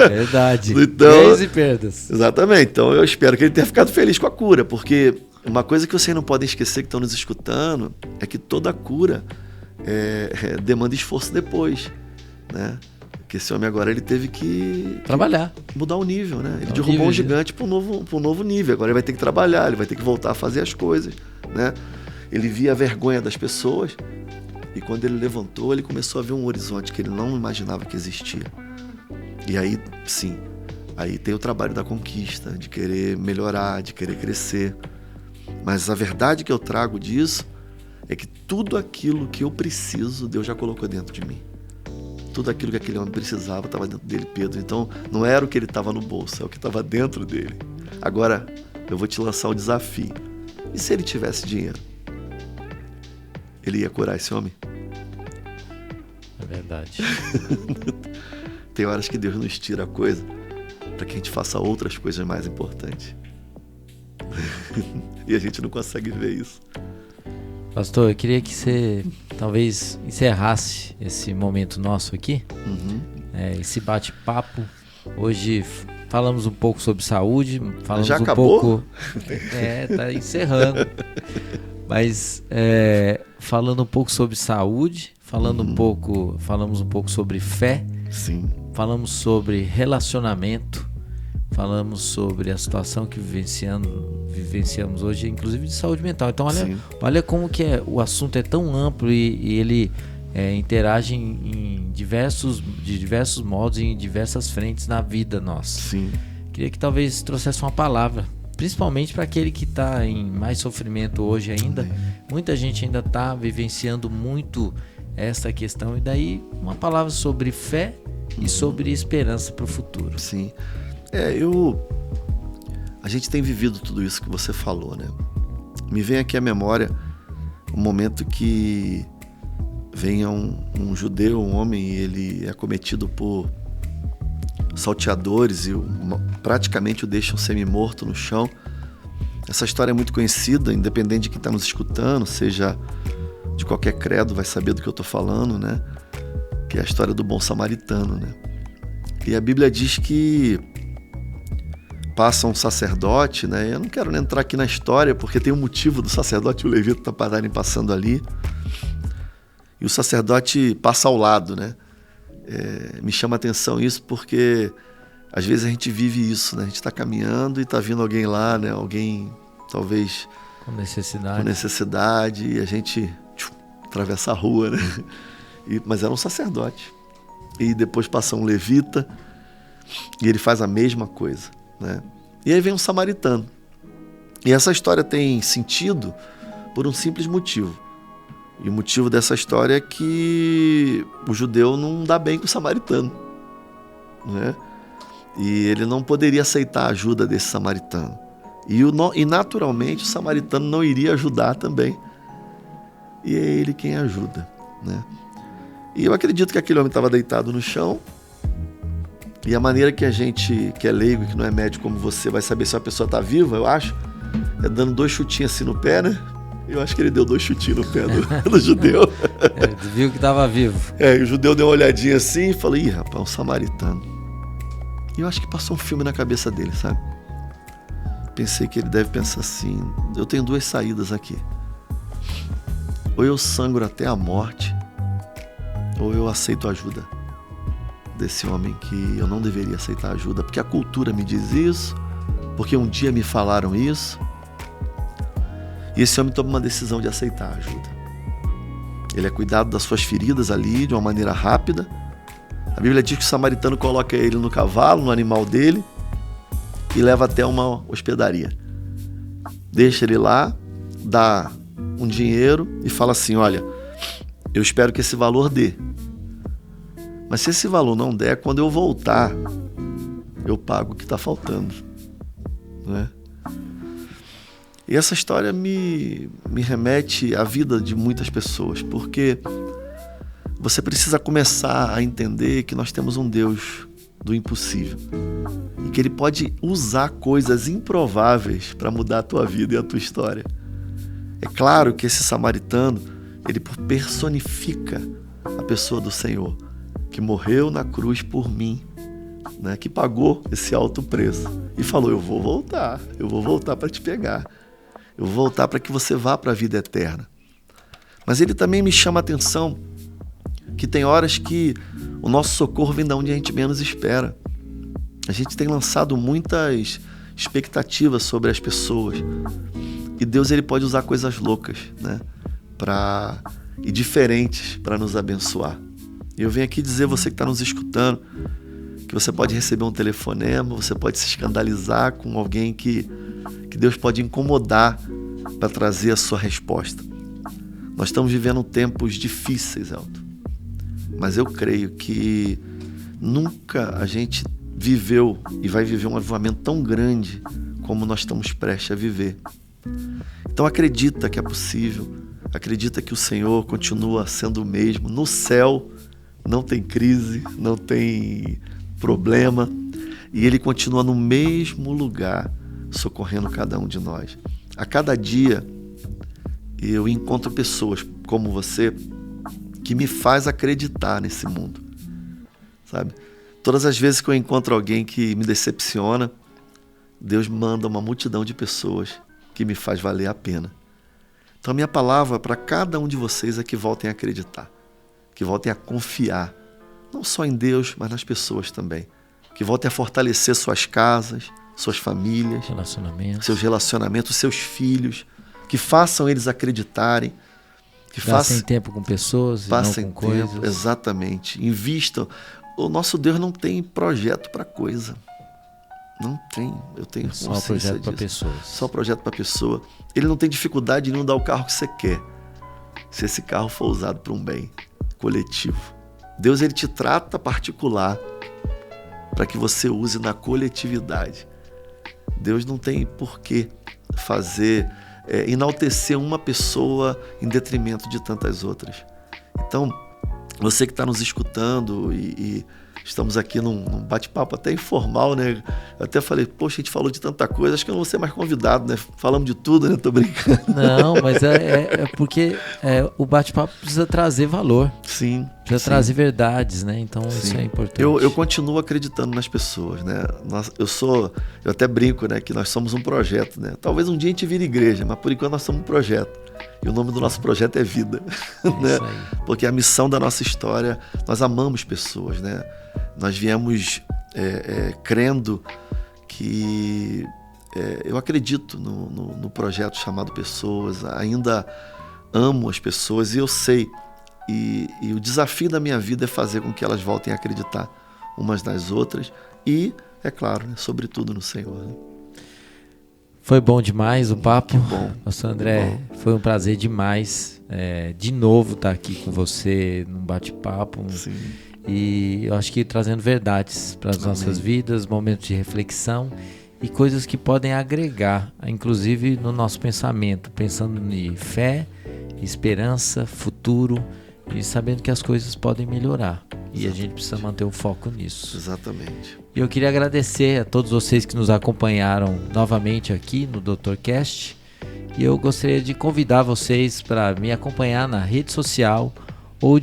Verdade. Então, ganhos e perdas. Exatamente. Então, eu espero que ele tenha ficado feliz com a cura, porque uma coisa que vocês não podem esquecer, que estão nos escutando, é que toda cura demanda esforço depois, né? Porque esse homem agora, ele teve que trabalhar, mudar o nível, né? Ele derrubou um gigante para um novo nível. Agora ele vai ter que trabalhar, ele vai ter que voltar a fazer as coisas, né? Ele via a vergonha das pessoas e quando ele levantou, ele começou a ver um horizonte que ele não imaginava que existia. E aí, sim, aí tem o trabalho da conquista, de querer melhorar, de querer crescer. Mas a verdade que eu trago disso é que tudo aquilo que eu preciso, Deus já colocou dentro de mim. Tudo aquilo que aquele homem precisava estava dentro dele, Pedro. Então, não era o que ele estava no bolso, é o que estava dentro dele. Agora, eu vou te lançar um desafio. E se ele tivesse dinheiro? Ele ia curar esse homem? É verdade. Tem horas que Deus nos tira a coisa para que a gente faça outras coisas mais importantes. E a gente não consegue ver isso. Pastor, eu queria que você talvez encerrasse esse momento nosso aqui, esse bate-papo. Hoje falamos um pouco sobre saúde, falamos já acabou? pouco... tá encerrando. Mas falando um pouco sobre saúde, falamos um pouco sobre fé, sim, falamos sobre relacionamento, falamos sobre a situação que vivenciamos hoje, inclusive de saúde mental. Então olha como que o assunto é tão amplo e ele interage de diversos modos e em diversas frentes na vida nossa. Sim. Queria que talvez trouxesse uma palavra, principalmente para aquele que está em mais sofrimento hoje ainda. Muita gente ainda está vivenciando muito essa questão, e daí uma palavra sobre fé e sobre esperança para o futuro. Sim. A gente tem vivido tudo isso que você falou, né? Me vem aqui à memória um momento que venha um judeu, um homem, e ele é acometido por salteadores e praticamente o deixam semi-morto no chão. Essa história é muito conhecida, independente de quem está nos escutando, seja de qualquer credo, vai saber do que eu estou falando, né? Que é a história do bom samaritano, né? E a Bíblia diz que passa um sacerdote, né? Eu não quero nem entrar aqui na história, porque tem um motivo do sacerdote e o levita estarem passando ali. E o sacerdote passa ao lado, né? Me chama a atenção isso porque às vezes a gente vive isso, né? A gente está caminhando e está vindo alguém lá, né? Alguém talvez com necessidade, e a gente atravessa a rua, né? Mas era um sacerdote. E depois passa um levita e ele faz a mesma coisa, né? E aí vem um samaritano. E essa história tem sentido por um simples motivo. E o motivo dessa história é que o judeu não dá bem com o samaritano, né? E ele não poderia aceitar a ajuda desse samaritano. E naturalmente o samaritano não iria ajudar também. E é ele quem ajuda, né? E eu acredito que aquele homem estava deitado no chão. E a maneira que a gente, que é leigo, que não é médico como você, vai saber se a pessoa está viva, eu acho, é dando 2 chutinhos assim no pé, né? Eu acho que ele deu 2 chutinhos no pé do judeu. Viu que estava vivo. E o judeu deu uma olhadinha assim e falou, ih, rapaz, um samaritano. E eu acho que passou um filme na cabeça dele, sabe? Pensei que ele deve pensar assim, eu tenho 2 saídas aqui. Ou eu sangro até a morte, ou eu aceito a ajuda desse homem que eu não deveria aceitar ajuda, porque a cultura me diz isso, porque um dia me falaram isso. E esse homem toma uma decisão de aceitar a ajuda. Ele é cuidado das suas feridas ali de uma maneira rápida. A Bíblia diz que o samaritano coloca ele no cavalo, no animal dele, e leva até uma hospedaria. Deixa ele lá, dá um dinheiro e fala assim, olha, eu espero que esse valor dê. Mas se esse valor não der, quando eu voltar, eu pago o que está faltando, né? E essa história me remete à vida de muitas pessoas, porque você precisa começar a entender que nós temos um Deus do impossível e que Ele pode usar coisas improváveis para mudar a tua vida e a tua história. É claro que esse samaritano, ele personifica a pessoa do Senhor, que morreu na cruz por mim, né? Que pagou esse alto preço e falou, eu vou voltar para te pegar. Eu vou voltar para que você vá para a vida eterna. Mas ele também me chama a atenção que tem horas que o nosso socorro vem de onde a gente menos espera. A gente tem lançado muitas expectativas sobre as pessoas. E Deus, ele pode usar coisas loucas, né? E diferentes para nos abençoar. E eu venho aqui dizer, você que está nos escutando, que você pode receber um telefonema, você pode se escandalizar com alguém que Deus pode incomodar para trazer a sua resposta. Nós estamos vivendo tempos difíceis, Elton. Mas eu creio que nunca a gente viveu e vai viver um avivamento tão grande como nós estamos prestes a viver. Então acredita que é possível, acredita que o Senhor continua sendo o mesmo. No céu não tem crise, não tem problema, e Ele continua no mesmo lugar, socorrendo cada um de nós. A cada dia eu encontro pessoas como você que me faz acreditar nesse mundo, sabe? Todas as vezes que eu encontro alguém que me decepciona, Deus manda uma multidão de pessoas que me faz valer a pena. Então a minha palavra para cada um de vocês é que voltem a acreditar, que voltem a confiar, não só em Deus, mas nas pessoas também. Que voltem a fortalecer suas casas, suas famílias, seus relacionamentos, seus filhos, que façam eles acreditarem. Passem tempo com pessoas e não com coisas. Exatamente. Invistam. O nosso Deus não tem projeto para coisa. Não tem. Eu tenho consciência disso. Só projeto para pessoas. Só projeto para pessoa. Ele não tem dificuldade em não dar o carro que você quer, se esse carro for usado para um bem coletivo. Deus, ele te trata particular para que você use na coletividade. Deus não tem por que enaltecer uma pessoa em detrimento de tantas outras. Então, você que está nos escutando e estamos aqui num bate-papo até informal, né? Eu até falei, poxa, a gente falou de tanta coisa, acho que eu não vou ser mais convidado, né? Falamos de tudo, né? Tô brincando. Não, mas é porque o bate-papo precisa trazer valor. Sim. Precisa trazer verdades, né? Então isso é importante. Eu continuo acreditando nas pessoas, né? Eu até brinco, né? Que nós somos um projeto, né? Talvez um dia a gente vire igreja, mas por enquanto nós somos um projeto. E o nome do nosso projeto é Vida, né? Porque a missão da nossa história, nós amamos pessoas, né? Nós viemos crendo que eu acredito no projeto chamado Pessoas, ainda amo as pessoas e eu sei, e o desafio da minha vida é fazer com que elas voltem a acreditar umas nas outras e, é claro, né, sobretudo no Senhor, né? Foi bom demais o papo. Que bom. Pastor André, foi um prazer demais de novo estar aqui com você num bate-papo. Sim. E eu acho que trazendo verdades para as nossas vidas, momentos de reflexão e coisas que podem agregar, inclusive no nosso pensamento, pensando em fé, esperança, futuro e sabendo que as coisas podem melhorar. E a gente precisa manter o foco nisso. Exatamente. E eu queria agradecer a todos vocês que nos acompanharam novamente aqui no DrCast. E eu gostaria de convidar vocês para me acompanhar na rede social ou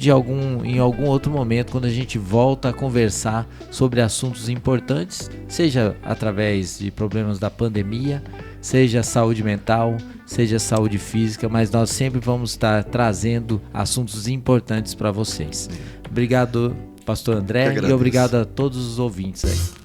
em algum outro momento, quando a gente volta a conversar sobre assuntos importantes, seja através de problemas da pandemia, seja saúde mental, seja saúde física, mas nós sempre vamos estar trazendo assuntos importantes para vocês. Obrigado, Pastor André, e obrigado a todos os ouvintes aí.